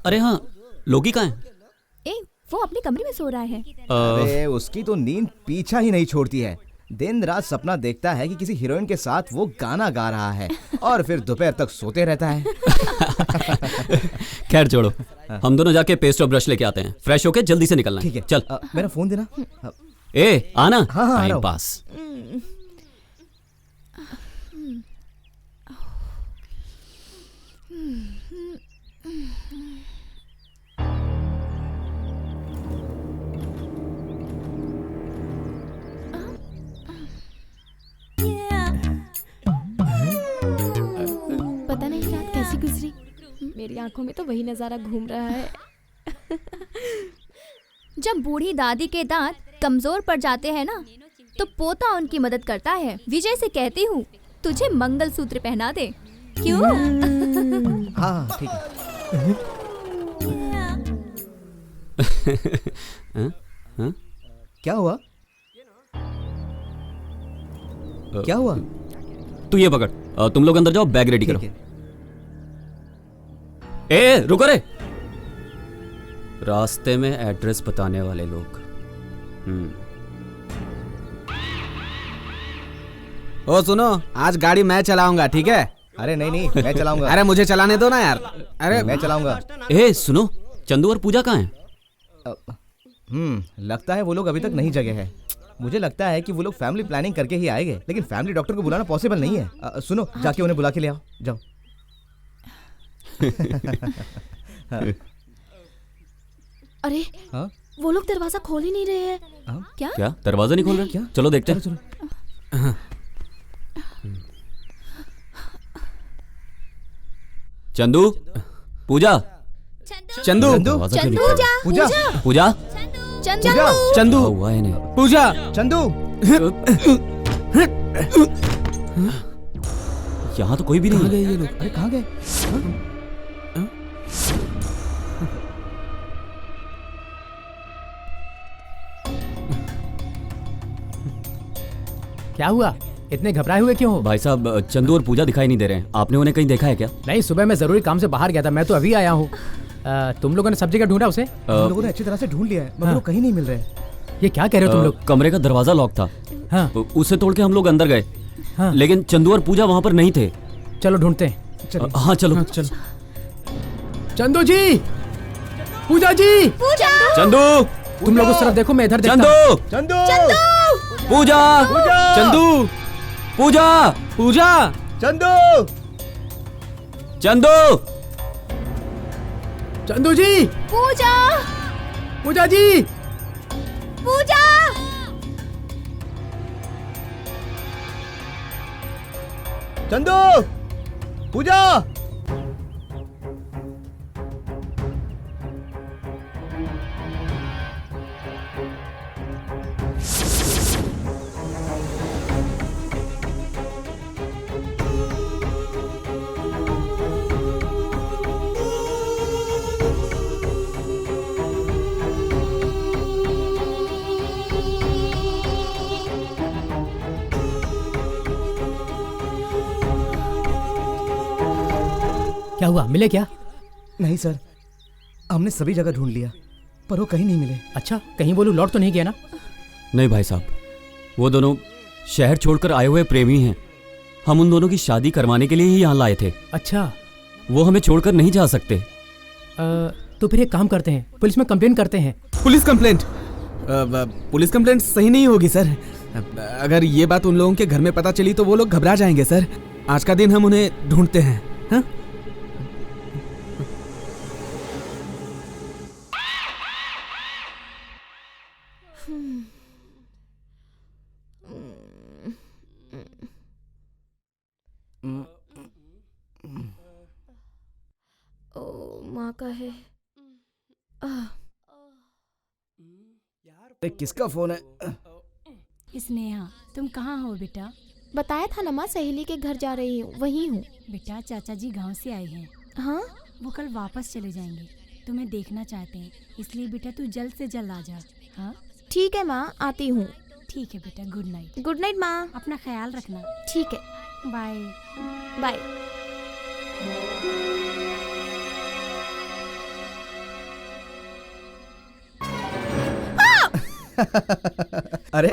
अरे हाँ, लोकी कहाँ है? ए, वो अपने कमरे में सो रहा है। अरे उसकी तो नींद पीछा ही नहीं छोड़ती है। दिन रात सपना देखता है कि किसी हीरोइन के साथ वो गाना गा रहा है और फिर दोपहर तक सोते रहता है। खैर छोड़ो, हम दोनों जाके पेस्ट और ब्रश लेके आते हैं, फ्रेश होके जल्दी से निकलना है। ठीक है, चल। मेरा फोन देना। ए आना। हाँ, टाइम पास। पता नहीं रात कैसी गुजरी, मेरी आंखों में तो वही नजारा घूम रहा है। जब बूढ़ी दादी के दांत कमजोर पड़ जाते हैं ना, तो पोता उनकी मदद करता है। विजय से कहती हूँ तुझे मंगलसूत्र पहना दे, क्यों? हाँ ठीक है। क्या हुआ? क्या हुआ? तू ये पकड़, तुम लोग अंदर जाओ, बैग रेडी करो। ए रुको रे, रास्ते में एड्रेस बताने वाले लोग। ओ सुनो, आज गाड़ी मैं चलाऊंगा, ठीक है? अरे नहीं नहीं, मैं चलाऊंगा। अरे मुझे चलाने दो ना यार। अरे मैं चलाऊंगा। ए सुनो, चंदू और पूजा कहाँ हैं? लगता है वो लोग अभी तक नहीं जगे हैं। मुझे लगता है कि वो लोग फैमिली प्लानिंग करके ही आएंगे, लेकिन फैमिली डॉक्टर को बुलाना पॉसिबल नहीं है। सुनो, जाके उन्हें बुला के ले आओ, जाओ। अरे हाँ? वो लोग दरवाजा खोल ही नहीं रहे हैं। क्या दरवाजा नहीं खोल रहे? क्या? चलो देखते हैं। चलो। चंदू, पूजा, चंदू, पूजा, पूजा, चंदू, हुआ है नहीं। पूजा, चंदू। यहाँ तो कोई भी नहीं है। ये लोग, अरे कहाँ गए? क्या हुआ? इतने घबराए हुए क्यों हो? भाई साहब, चंदू और पूजा दिखाई नहीं दे रहे हैं। आपने उन्हें कहीं देखा है क्या? नहीं, सुबह मैं जरूरी काम से बाहर गया था, मैं तो अभी आया हूँ। तुम लोगों ने सब जगह ढूंढा उसे? हम लोगों ने अच्छी तरह से ढूंढ लिया है, मगर वो कहीं नहीं मिल रहे। ये क्या कह रहे हो तुम लोग? कमरे का दरवाजा लॉक था। हाँ। उसे तोड़ के हम लोग अंदर गए। हाँ। लेकिन चंदू और पूजा वहाँ पर नहीं थे। चलो ढूंढते हैं। हाँ चलो। चंदू जी, पूजा जी, चंदू, तुम लोग उस तरफ देखो, मैं इधर देखता चंदू, हूं। चंदू, पूजा, चंदू, पूजा, पूजा, चंदू, चंदू, चंदू जी, पूजा, पूजा जी, पूजा, चंदू, पूजा। क्या हुआ? मिले क्या? नहीं सर, हमने सभी जगह ढूंढ लिया, पर वो कहीं नहीं मिले। अच्छा, कहीं वो लोग लौट तो नहीं गया ना? नहीं भाई साहब, वो दोनों शहर छोड़कर आए हुए प्रेमी हैं। हम उन दोनों की शादी करवाने के लिए ही यहाँ लाए थे। अच्छा, वो हमें छोड़कर नहीं जा सकते। तो फिर एक काम करते हैं, पुलिस में कंप्लेंट करते हैं। Police complaint? पुलिस कंप्लेंट सही नहीं होगी सर। अगर ये बात उन लोगों के घर में पता चली तो वो लोग घबरा जाएंगे सर। आज का दिन हम उन्हें ढूंढते हैं। हाँ? ओ माँ का है। किसका फोन है? स्नेहा, तुम कहाँ हो बेटा? बताया था ना माँ, सहेली के घर जा रही हूँ, वही हूँ। बेटा चाचा जी गांव से आए हैं। हाँ, वो कल वापस चले जाएंगे, तुम्हें देखना चाहते हैं, इसलिए बेटा तू जल्द से जल्द आ जा। हाँ ठीक है माँ, आती हूँ। ठीक है बेटा, गुड नाइट। गुड नाइट माँ। अपना ख्याल रखना। ठीक है, बाय बाय। अरे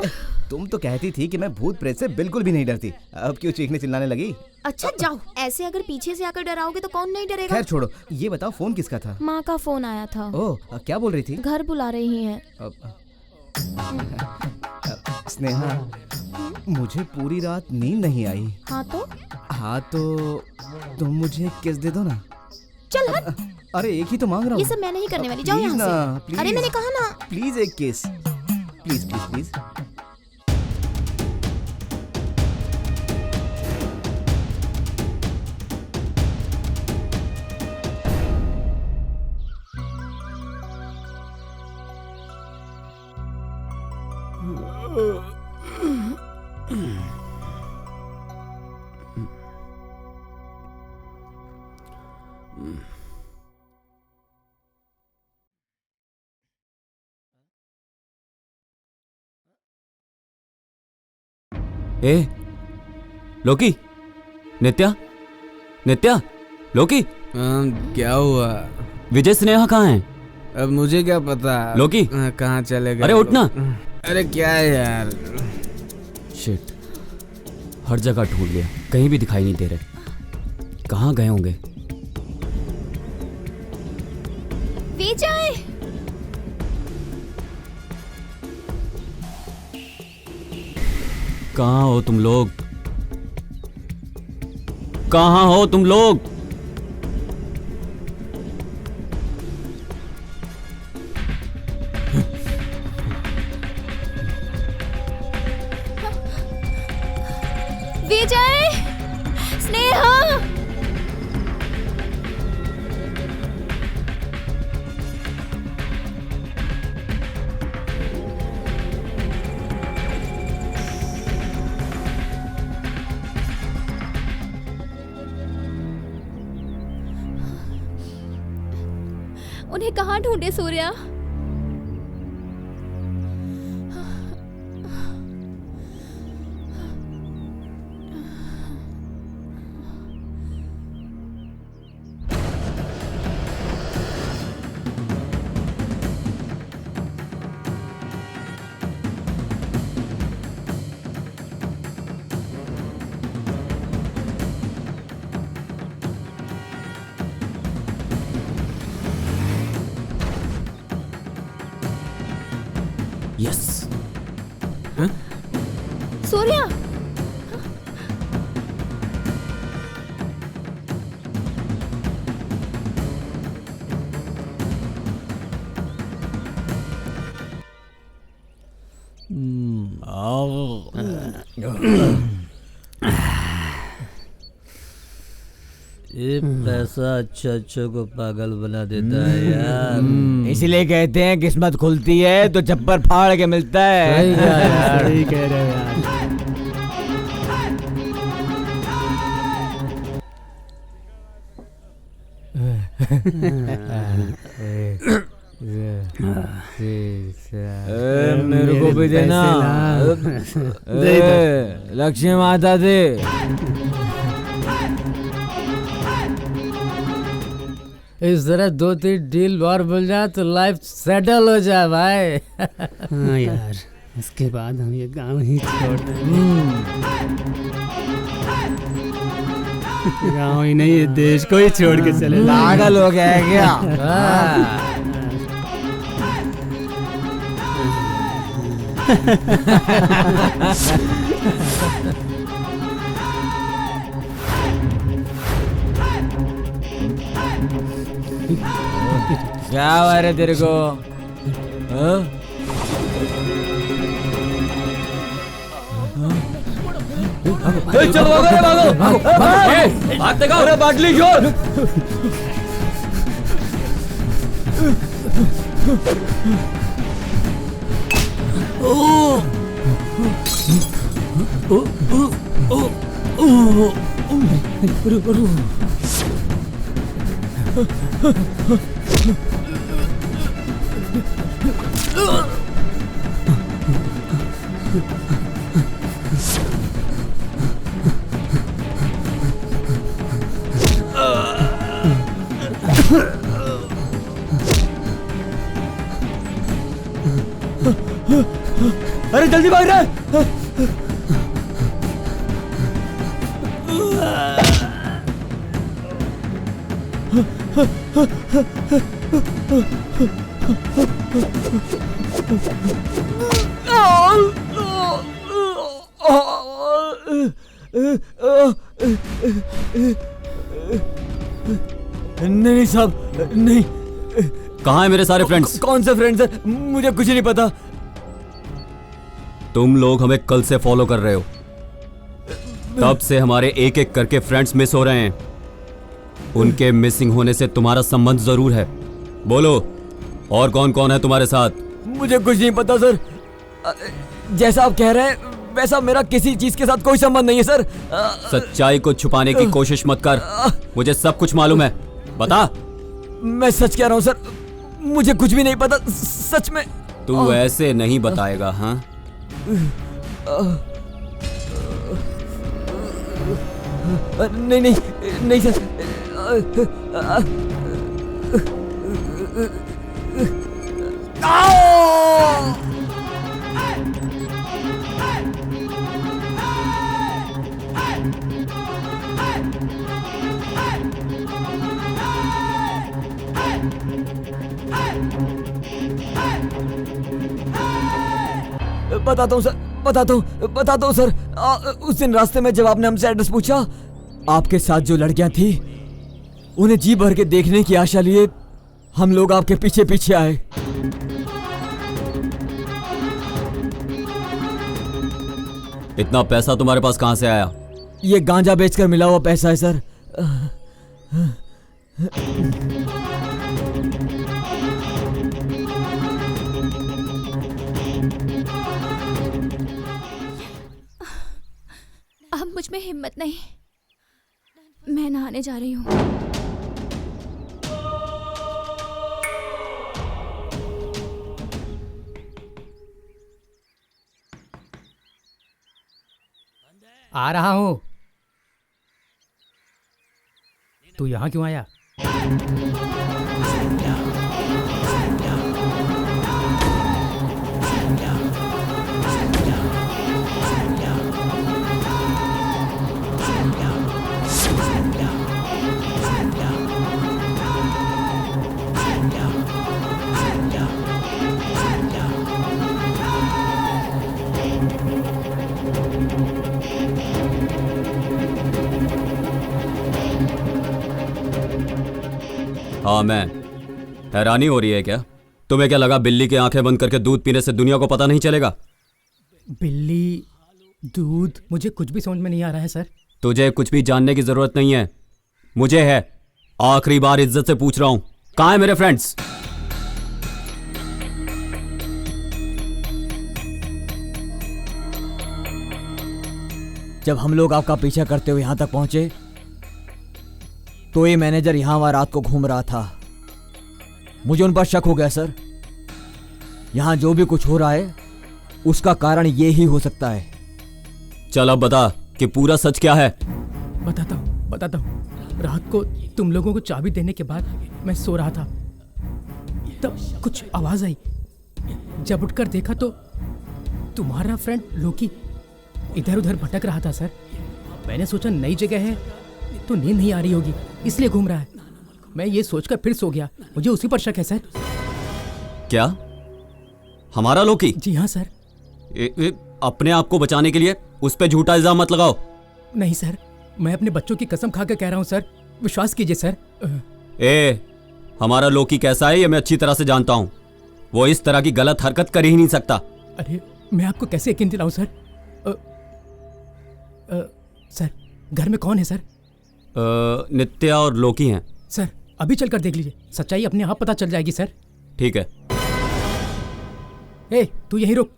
तुम तो कहती थी कि मैं भूत प्रेत से बिल्कुल भी नहीं डरती, अब क्यों चीखने चिल्लाने लगी? अच्छा जाओ, ऐसे अगर पीछे से आकर डराओगे तो कौन नहीं डरेगा। खैर छोड़ो, ये बताओ फोन किसका था? माँ का फोन आया था। ओह, क्या बोल रही थी? घर बुला रही हैं। स्नेहा, मुझे पूरी रात नींद नहीं आई। हाँ तो तुम मुझे किस दे दो ना। चल हट। अरे एक ही तो मांग रहा हूँ। ये सब मैं नहीं करने वाली, जाओ प्लीज यहाँ ना, से। प्लीज। अरे मैंने कहा ना। प्लीज एक किस, प्लीज प्लीज प्लीज। ए लोकी, नित्या, नित्या, लोकी। क्या हुआ? विजय स्नेहा कहाँ हैं? अब मुझे क्या पता लोकी कहाँ चले गए। अरे उठना। अरे क्या है यार, शिट, हर जगह ढूंढ लिया, कहीं भी दिखाई नहीं दे रहे। कहाँ गए होंगे? विजय, कहाँ हो तुम लोग? कहाँ हो तुम लोग? विजय, स्नेहा। उन्हें कहाँ ढूंढे सूर्या? यस। सूर्या, ये पैसा अच्छों को पागल बना देता है यार। इसलिए कहते हैं किस्मत खुलती है तो चप्पर फाड़ के मिलता है। सही यार, सही कह रहे हो यार। मेरे को भी देना। लक्ष्मी माता दे। इस तरह 2-3 डील और मिल जाए तो लाइफ सेटल हो जाए भाई। हाँ यार, इसके बाद हम ये गांव ही छोड़ देंगे। गांव ही नहीं, ये देश को ही छोड़ के चले। पागल हो गया है क्या? क्या हुआ रे तेरे को? चलो भागो, भागो, भागते गाओ। अरे बाटली छोड़। अरे जल्दी भाग रहा है। नहीं साहब, नहीं। कहाँ है मेरे सारे फ्रेंड्स? कौन से फ्रेंड्स सर? मुझे कुछ नहीं पता। तुम लोग हमें कल से फॉलो कर रहे हो, तब से हमारे एक एक करके फ्रेंड्स मिस हो रहे हैं। उनके मिसिंग होने से तुम्हारा संबंध जरूर है। बोलो, और कौन कौन है तुम्हारे साथ? मुझे कुछ नहीं पता सर। जैसा आप कह रहे हैं वैसा मेरा किसी चीज के साथ कोई संबंध नहीं है सर। सच्चाई को छुपाने की कोशिश मत कर, मुझे सब कुछ मालूम है। बता। मैं सच कह रहा हूँ सर, मुझे कुछ भी नहीं पता सच में। तू ऐसे नहीं बताएगा? हाँ, नहीं नहीं नहीं सर। बताता हूँ सर, बताता हूँ सर। उस दिन रास्ते में जब आपने हमसे एड्रेस पूछा, आपके साथ जो लड़कियां थी उन्हें जी भर के देखने की आशा लिए हम लोग आपके पीछे पीछे आए। इतना पैसा तुम्हारे पास कहाँ से आया? ये गांजा बेचकर मिला हुआ पैसा है सर। अब मुझ में हिम्मत नहीं, मैं नहाने जा रही हूँ। आ रहा हूँ। तू यहाँ क्यों आया? हाँ, मैं हैरानी हो रही है क्या? तुम्हें क्या लगा बिल्ली की आंखें बंद करके दूध पीने से दुनिया को पता नहीं चलेगा? बिल्ली, दूध, मुझे कुछ भी समझ में नहीं आ रहा है सर। तुझे कुछ भी जानने की जरूरत नहीं है, मुझे है। आखिरी बार इज्जत से पूछ रहा हूं, कहाँ है मेरे फ्रेंड्स? जब हम लोग आपका पीछा करते हुए यहाँ तक पहुंचे तो ये मैनेजर यहाँ वहाँ रात को घूम रहा था। मुझे उन पर शक हो गया सर। यहाँ जो भी कुछ हो रहा है उसका कारण ये ही हो सकता है। चल अब बता कि पूरा सच क्या है। बताता हूँ। रात को तुम लोगों को चाबी देने के बाद मैं सो रहा था, तब कुछ आवाज आई। जब उठकर देखा तो तुम्हारा फ्रेंड लोकी इधर उधर भटक रहा था सर। मैंने सोचा नई जगह है तो नींद नहीं आ रही होगी, इसलिए घूम रहा है। मैं ये सोचकर फिर सो गया। मुझे उसी पर शक है सर। क्या हमारा लोकी? जी हाँ सर। अपने आप को बचाने के लिए उस पे झूठा इल्जाम मत लगाओ। नहीं सर, मैं अपने बच्चों की कसम खाकर कह रहा हूँ सर, विश्वास कीजिए सर। हमारा लोकी कैसा है ये मैं अच्छी तरह से जानता हूँ। वो इस तरह की गलत हरकत कर ही नहीं सकता। अरे मैं आपको कैसे यकीन दिलाऊं सर? सर घर में कौन है सर? नित्या और लोकी हैं। सर अभी चलकर देख लीजिए, सच्चाई अपने आप पता चल जाएगी सर। ठीक है। तू यहीं रुक।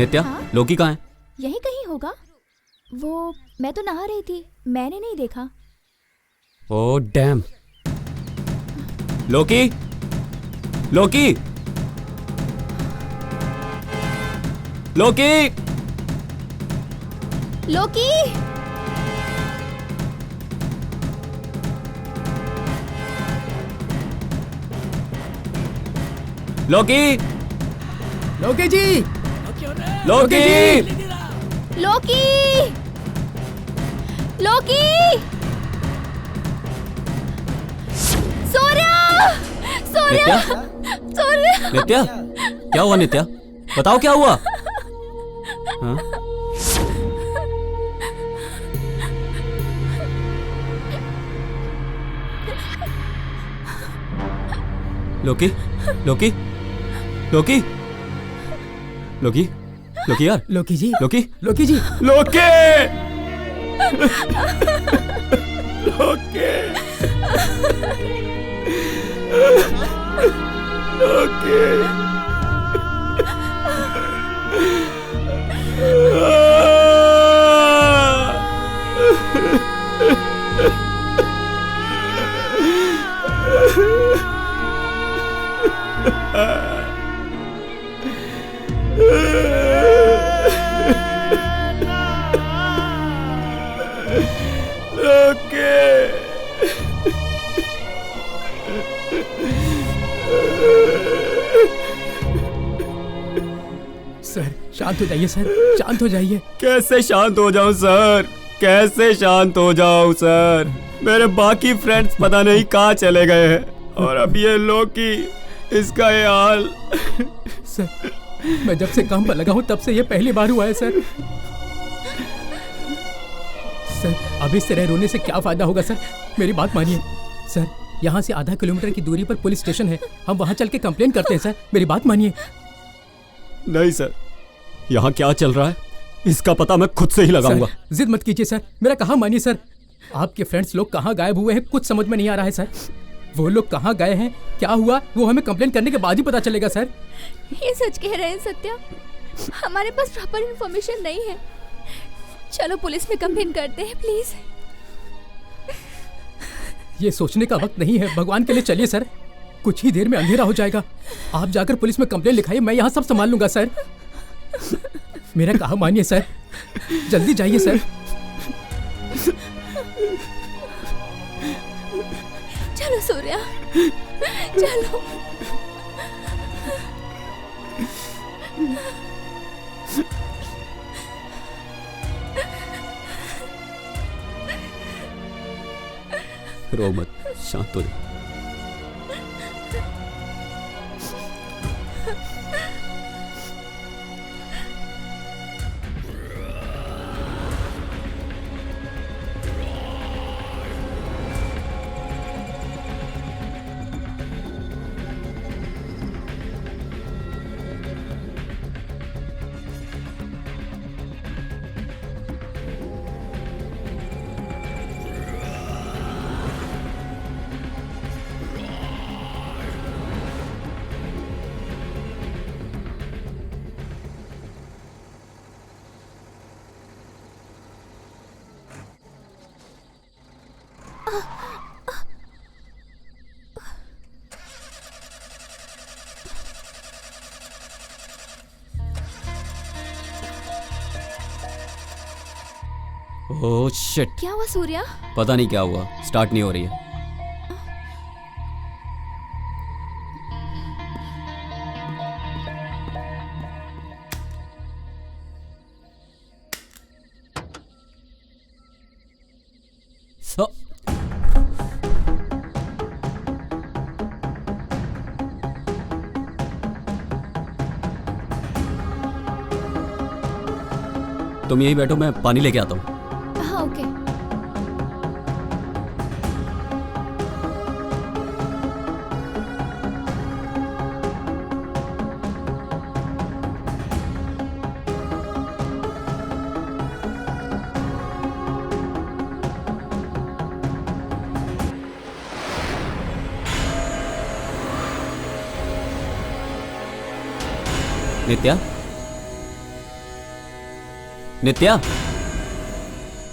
नित्या, हाँ? लोकी कहाँ है? यही कहीं होगा। वो मैं तो नहा रही थी, मैंने नहीं देखा। Oh damn. लोकी, लोकी, लोकी, लोकी, लोकी, लोकी जी, लोकी, लोकी, लोकी, सूर्या, सूर्या, सूर्या। नित्या, क्या हुआ नित्या? बताओ क्या हुआ? हाँ? लोकी, लोकी, लोकी, लोकी, लोकी यार, लोकी जी, लोकी, लोकी जी, लोकी, लोकी, सर शांत हो जाइए सर, शांत हो जाइए। कैसे शांत हो जाऊं सर? कैसे शांत हो जाऊं सर? मेरे बाकी फ्रेंड्स पता नहीं कहाँ चले गए हैं और अब ये लोकी, इसका ये हाल। सर मैं जब से काम पर लगा हूँ तब से ये पहली बार हुआ है सर। सर अभी इस तरह रोने से क्या फायदा होगा सर? मेरी बात मानिए सर, यहाँ से आधा किलोमीटर की दूरी पर पुलिस स्टेशन है, हम वहाँ चल के कंप्लेन करते हैं सर, मेरी बात मानिए। नहीं सर, यहाँ क्या चल रहा है इसका पता मैं खुद से ही लगाऊंगा। जिद मत कीजिए सर, मेरा कहाँ मानिए सर। आपके फ्रेंड्स लोग कहाँ गायब हुए हैं कुछ समझ में नहीं आ रहा है सर। वो लोग कहाँ गए हैं, क्या हुआ, वो हमें कंप्लेन करने के बाद ही पता चलेगा सर। ये सच कह रहे हैं सत्या, हमारे पास प्रॉपर इन्फॉर्मेशन नहीं है। चलो पुलिस में कंप्लेन करते हैं प्लीज। ये सोचने का वक्त नहीं है, भगवान के लिए चलिए सर, कुछ ही देर में अंधेरा हो जाएगा। आप जाकर पुलिस में कंप्लेन लिखाइए, मैं यहाँ सब संभाल लूंगा सर। मेरा कहा मानिए सर, जल्दी जाइए सर। चलो सूर्या, चलो। रो मत, शांत हो जा। ओह शिट, क्या हुआ सूर्या? पता नहीं क्या हुआ, स्टार्ट नहीं हो रही है। तुम यही बैठो, मैं पानी लेके आता हूँ। हाँ ओके। नित्या, नित्या,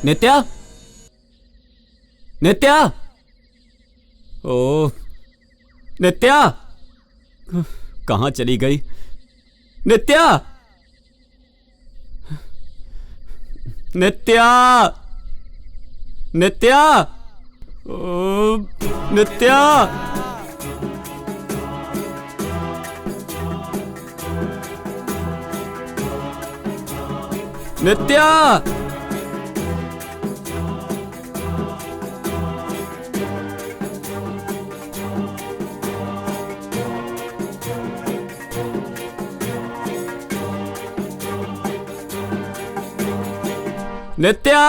नित्या, नित्या, ओ नित्या, कहाँ चली गई नित्या? नित्या, नित्या, ओ नित्या, नित्या, नित्या,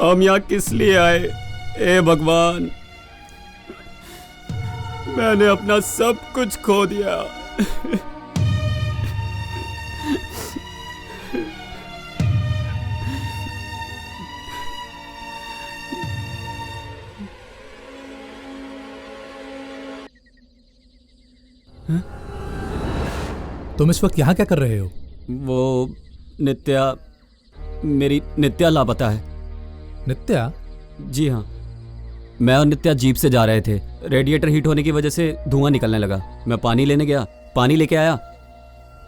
हम यहाँ किस लिए आए? ए भगवान, मैंने अपना सब कुछ खो दिया। तुम इस वक्त यहाँ क्या कर रहे हो? वो नित्या, मेरी नित्या लापता है। नित्या? जी हाँ, मैं और नित्या जीप से जा रहे थे। रेडिएटर हीट होने की वजह से धुआं निकलने लगा। मैं पानी लेने गया, पानी लेके आया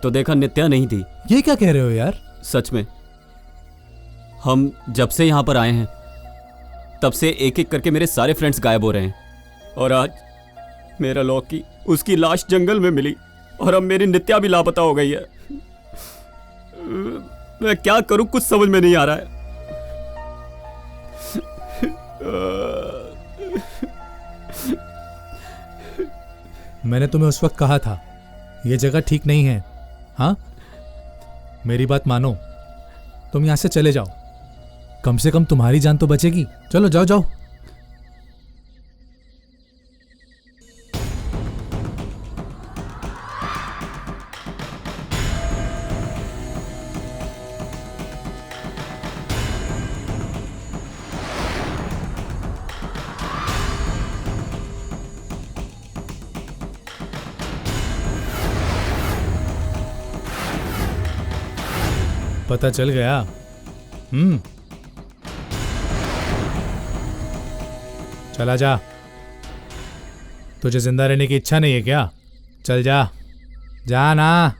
तो देखा नित्या नहीं थी। ये क्या कह रहे हो यार? सच में, हम जब से यहाँ पर आए हैं तब से एक एक करके मेरे सारे फ्रेंड्स गायब हो रहे हैं और आज मेरा लॉकी, उसकी लाश जंगल में मिली और अब मेरी नित्या भी लापता हो गई है। मैं क्या करूं, कुछ समझ में नहीं आ रहा है। मैंने तुम्हें उस वक्त कहा था ये जगह ठीक नहीं है। हाँ, मेरी बात मानो, तुम यहां से चले जाओ, कम से कम तुम्हारी जान तो बचेगी। चलो जाओ जाओ। पता चल गया? चला जा। तुझे जिंदा रहने की इच्छा नहीं है क्या? चल जा, जा ना।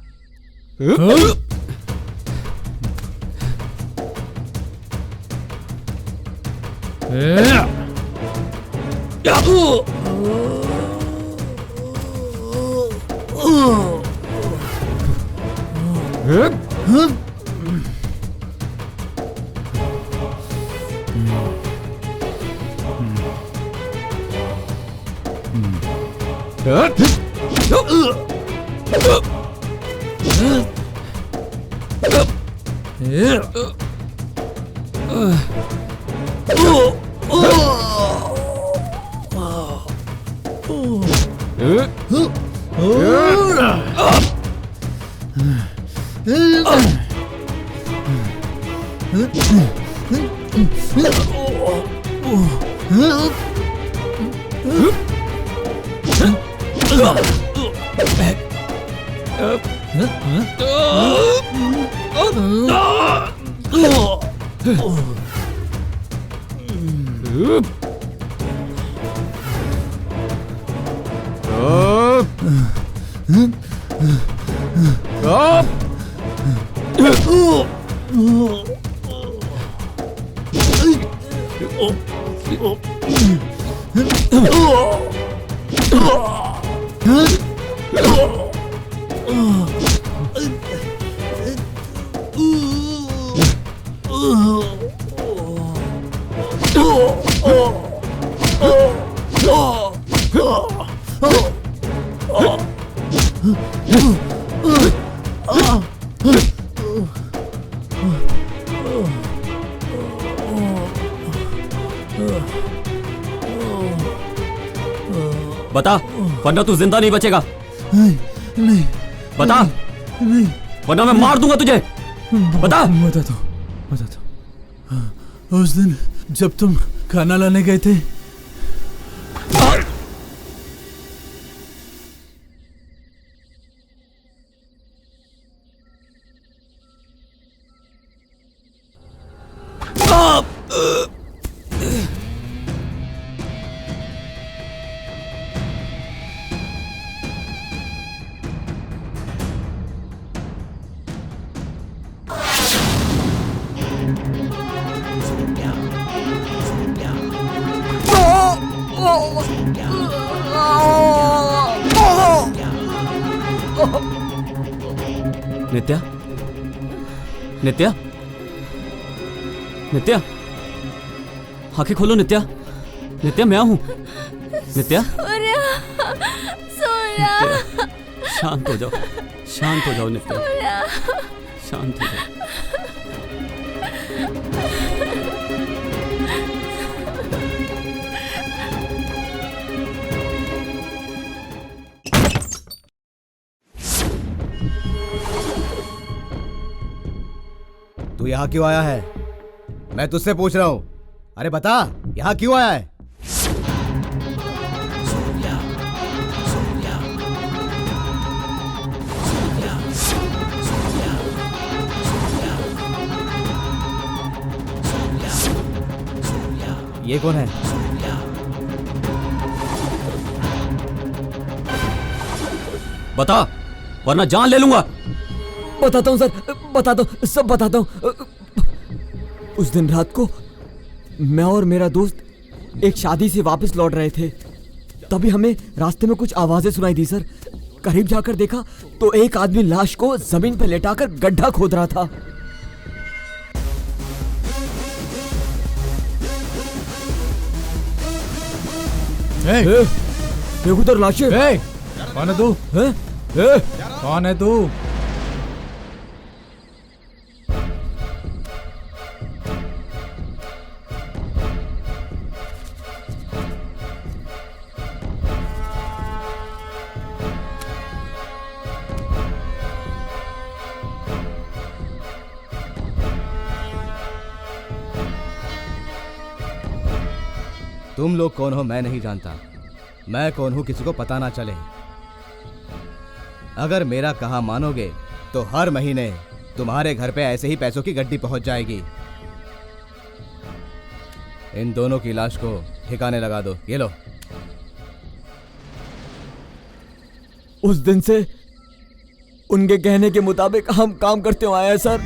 बता, वरना तू जिंदा नहीं बचेगा। नहीं, बता। नहीं, वरना मैं मार दूंगा तुझे। बता। बताता हूँ। उस दिन जब तुम खाना लाने गए थे, नित्या, नित्या, नित्या, आंखें खोलो नित्या। नित्या मैं हूं। नित्या, शांत हो जाओ, शांत हो जाओ नित्या, शांत हो जाओ। तू यहाँ क्यों आया है? मैं तुझसे पूछ रहा हूं। अरे बता, यहाँ क्यों आया है? ये कौन है? बता, वरना जान ले लूंगा। बताता हूँ सर, बताता हूँ, सब बताता हूँ। उस दिन रात को मैं और मेरा दोस्त एक शादी से वापस लौट रहे थे। तभी हमें रास्ते में कुछ आवाजें सुनाई दी सर। करीब जाकर देखा तो एक आदमी लाश को जमीन पर लेटाकर गड्ढा खोद रहा था। देखो उधर लाशें। कौन है तू? कौन है तू? तुम लोग कौन हो मैं नहीं जानता। मैं कौन हूं किसी को पता ना चले। अगर मेरा कहा मानोगे तो हर महीने तुम्हारे घर पे ऐसे ही पैसों की गड्डी पहुंच जाएगी। इन दोनों की लाश को ठिकाने लगा दो। ये लो। उस दिन से उनके कहने के मुताबिक हम काम करते हुए आए हैं सर।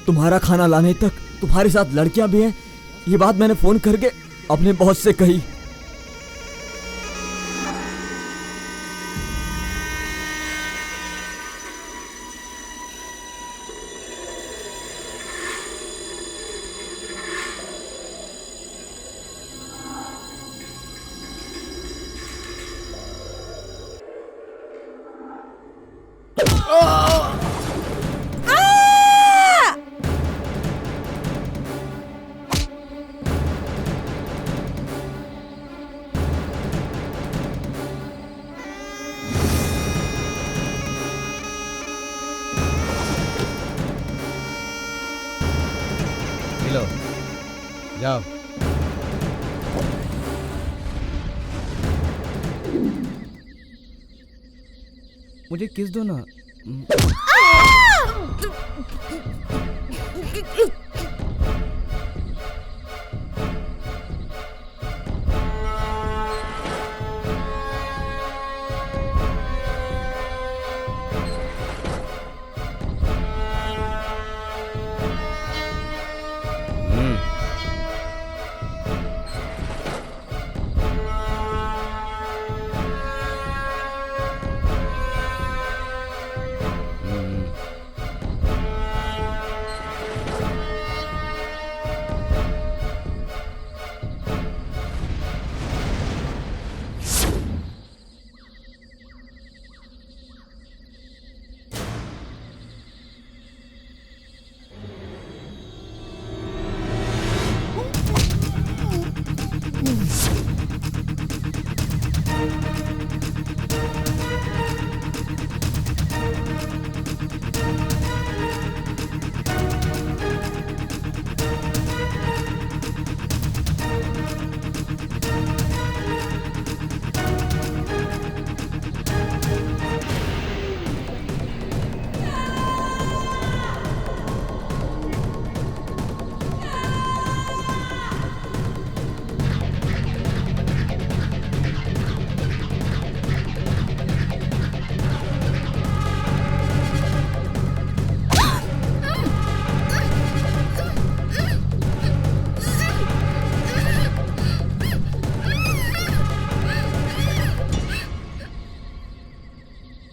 तुम्हारा खाना लाने तक तुम्हारे साथ लड़कियां भी हैं, ये बात मैंने फोन करके अपने बॉस से कही। लो, जाओ। मुझे किस दो ना।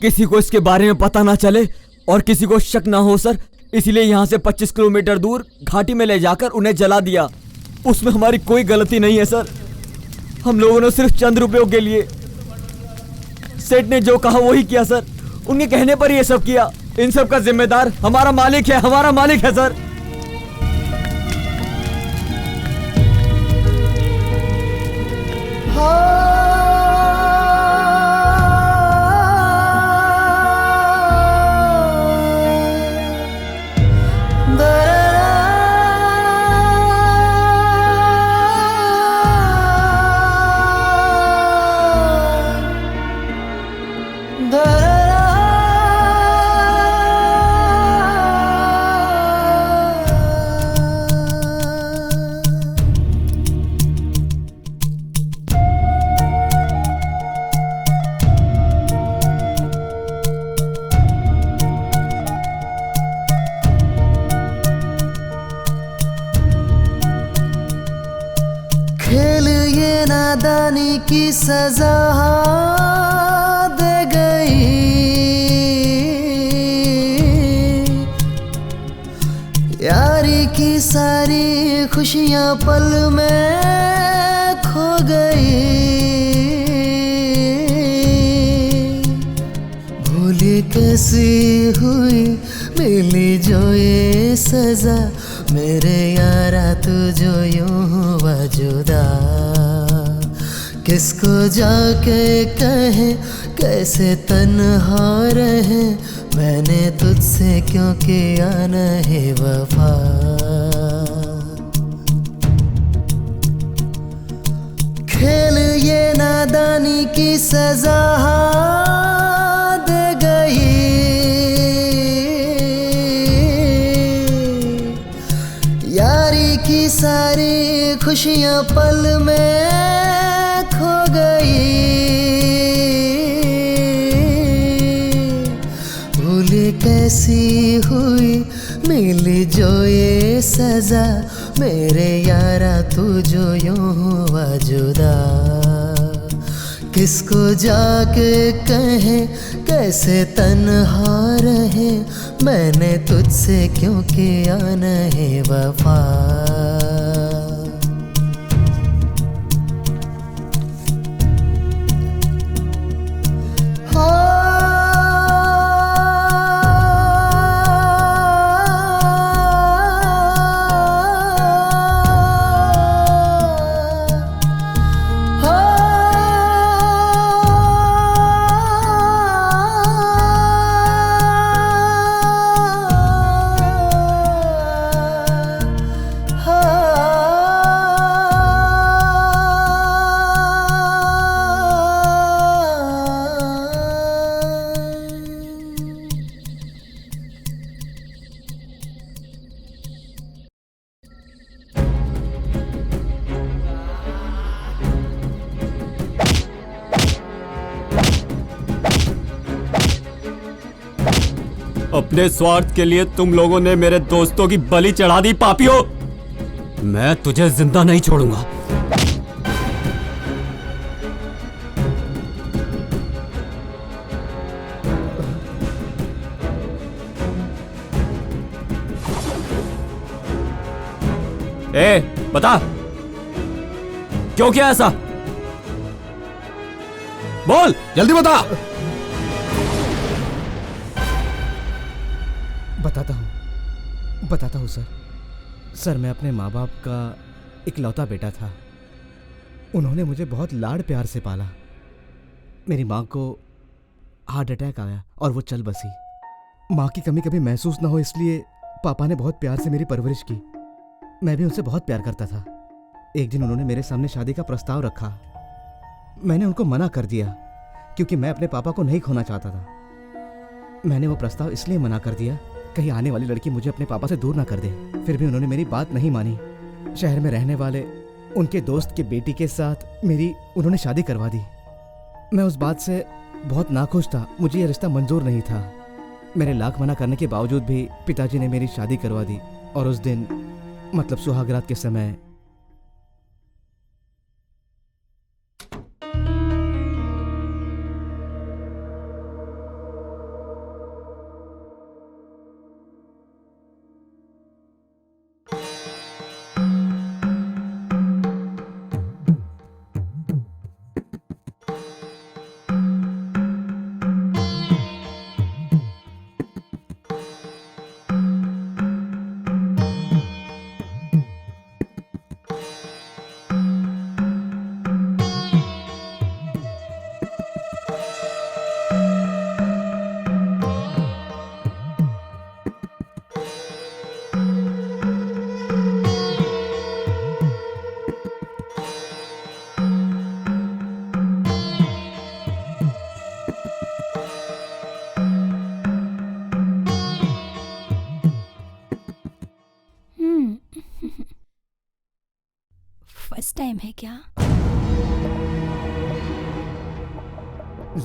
किसी को इसके बारे में पता ना चले और किसी को शक ना हो सर, इसलिए यहाँ से 25 किलोमीटर दूर घाटी में ले जाकर उन्हें जला दिया। उसमें हमारी कोई गलती नहीं है सर। हम लोगों ने सिर्फ चंद रुपयों के लिए, सेठ ने जो कहा वही किया सर। उनके कहने पर ये सब किया। इन सब का जिम्मेदार हमारा मालिक है सर। नादानी की सजा दे गई, यारी की सारी खुशियां पल में खो गई। भूली कैसी हुई मिली जो ये सजा, मेरे यारा तू जो यूं हुआ जुदा। किसको जाके कहे कैसे तन्हा रहे, मैंने तुझसे क्यों किया नहीं वफा। खेल ये नादानी की सजा दे गई, यारी की सारी खुशियां पल में खो गई। भूली कैसी हुई मिली जो ये सजा, मेरे यारा तू जो यूं हुआ जुदा। किसको जाके कहे कैसे तन्हा रहे, मैंने तुझसे क्यों किया नहीं वफा। अपने स्वार्थ के लिए तुम लोगों ने मेरे दोस्तों की बलि चढ़ा दी पापियों। मैं तुझे जिंदा नहीं छोड़ूंगा। ए, बता क्यों किया ऐसा? बोल, जल्दी बता। बताता हूँ सर, मैं अपने माँ बाप का इकलौता बेटा था। उन्होंने मुझे बहुत लाड़ प्यार से पाला। मेरी माँ को हार्ट अटैक आया और वो चल बसी। माँ की कमी कभी महसूस ना हो इसलिए पापा ने बहुत प्यार से मेरी परवरिश की। मैं भी उनसे बहुत प्यार करता था। एक दिन उन्होंने मेरे सामने शादी का प्रस्ताव रखा। मैंने उनको मना कर दिया क्योंकि मैं अपने पापा को नहीं खोना चाहता था। मैंने वो प्रस्ताव इसलिए मना कर दिया कहीं आने वाली लड़की मुझे अपने पापा से दूर ना कर दे। फिर भी उन्होंने मेरी बात नहीं मानी। शहर में रहने वाले उनके दोस्त के बेटी के साथ मेरी उन्होंने शादी करवा दी। मैं उस बात से बहुत नाखुश था। मुझे यह रिश्ता मंजूर नहीं था। मेरे लाख मना करने के बावजूद भी पिताजी ने मेरी शादी करवा दी और उस दिन मतलब सुहागरात के समय फर्स्ट टाइम है क्या?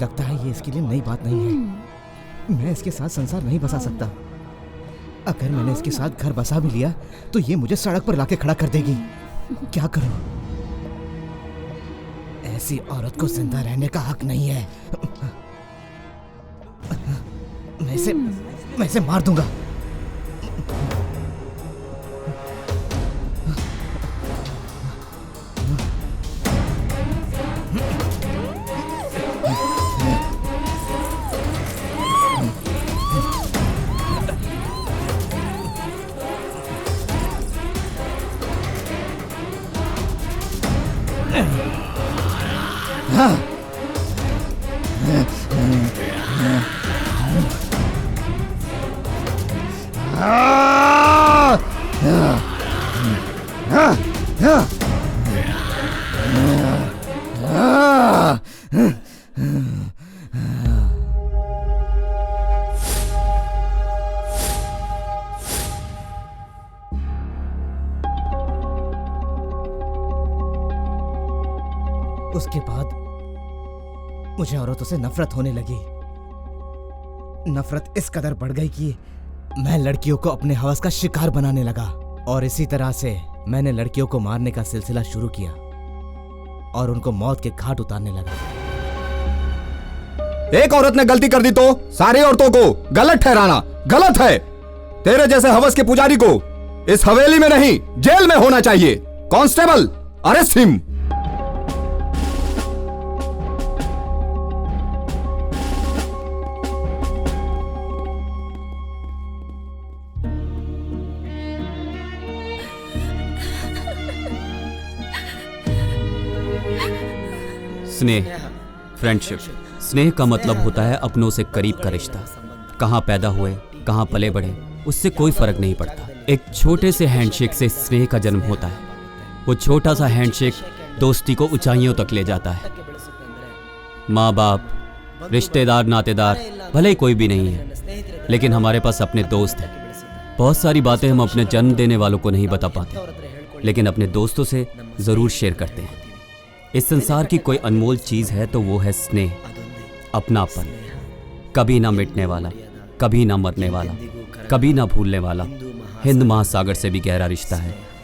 लगता है ये इसके लिए नई बात नहीं है। मैं इसके साथ संसार नहीं बसा सकता। अगर मैंने इसके साथ घर बसा भी लिया तो ये मुझे सड़क पर लाके खड़ा कर देगी। क्या करूं? ऐसी औरत को जिंदा रहने का हक नहीं है। मैं इसे मार दूंगा। उसके बाद मुझे औरतों से नफरत होने लगी। नफरत इस कदर बढ़ गई कि मैं लड़कियों को अपने हवस का शिकार बनाने लगा और इसी तरह से मैंने लड़कियों को मारने का सिलसिला शुरू किया और उनको मौत के घाट उतारने लगा। एक औरत ने गलती कर दी तो सारी औरतों को गलत ठहराना गलत है। तेरे जैसे हवस के पुजारी को इस हवेली में नहीं जेल में होना चाहिए। Constable, arrest him. स्नेह, फ्रेंडशिप। स्नेह का मतलब होता है अपनों से करीब का रिश्ता। कहाँ पैदा हुए, कहाँ पले बढ़े, उससे कोई फर्क नहीं पड़ता। एक छोटे से हैंडशेक से स्नेह का जन्म होता है। वो छोटा सा हैंडशेक दोस्ती को ऊंचाइयों तक ले जाता है। माँ बाप, रिश्तेदार, नातेदार भले ही कोई भी नहीं है, लेकिन हमारे पास अपने दोस्त हैं। बहुत सारी बातें हम अपने जन्म देने वालों को नहीं बता पाते, लेकिन अपने दोस्तों से ज़रूर शेयर करते हैं। इस संसार की कोई अनमोल चीज़ है तो वो है स्नेह, अपनापन। कभी ना मिटने वाला, कभी ना मरने वाला, कभी ना भूलने वाला। हिंद महासागर से भी गहरा रिश्ता है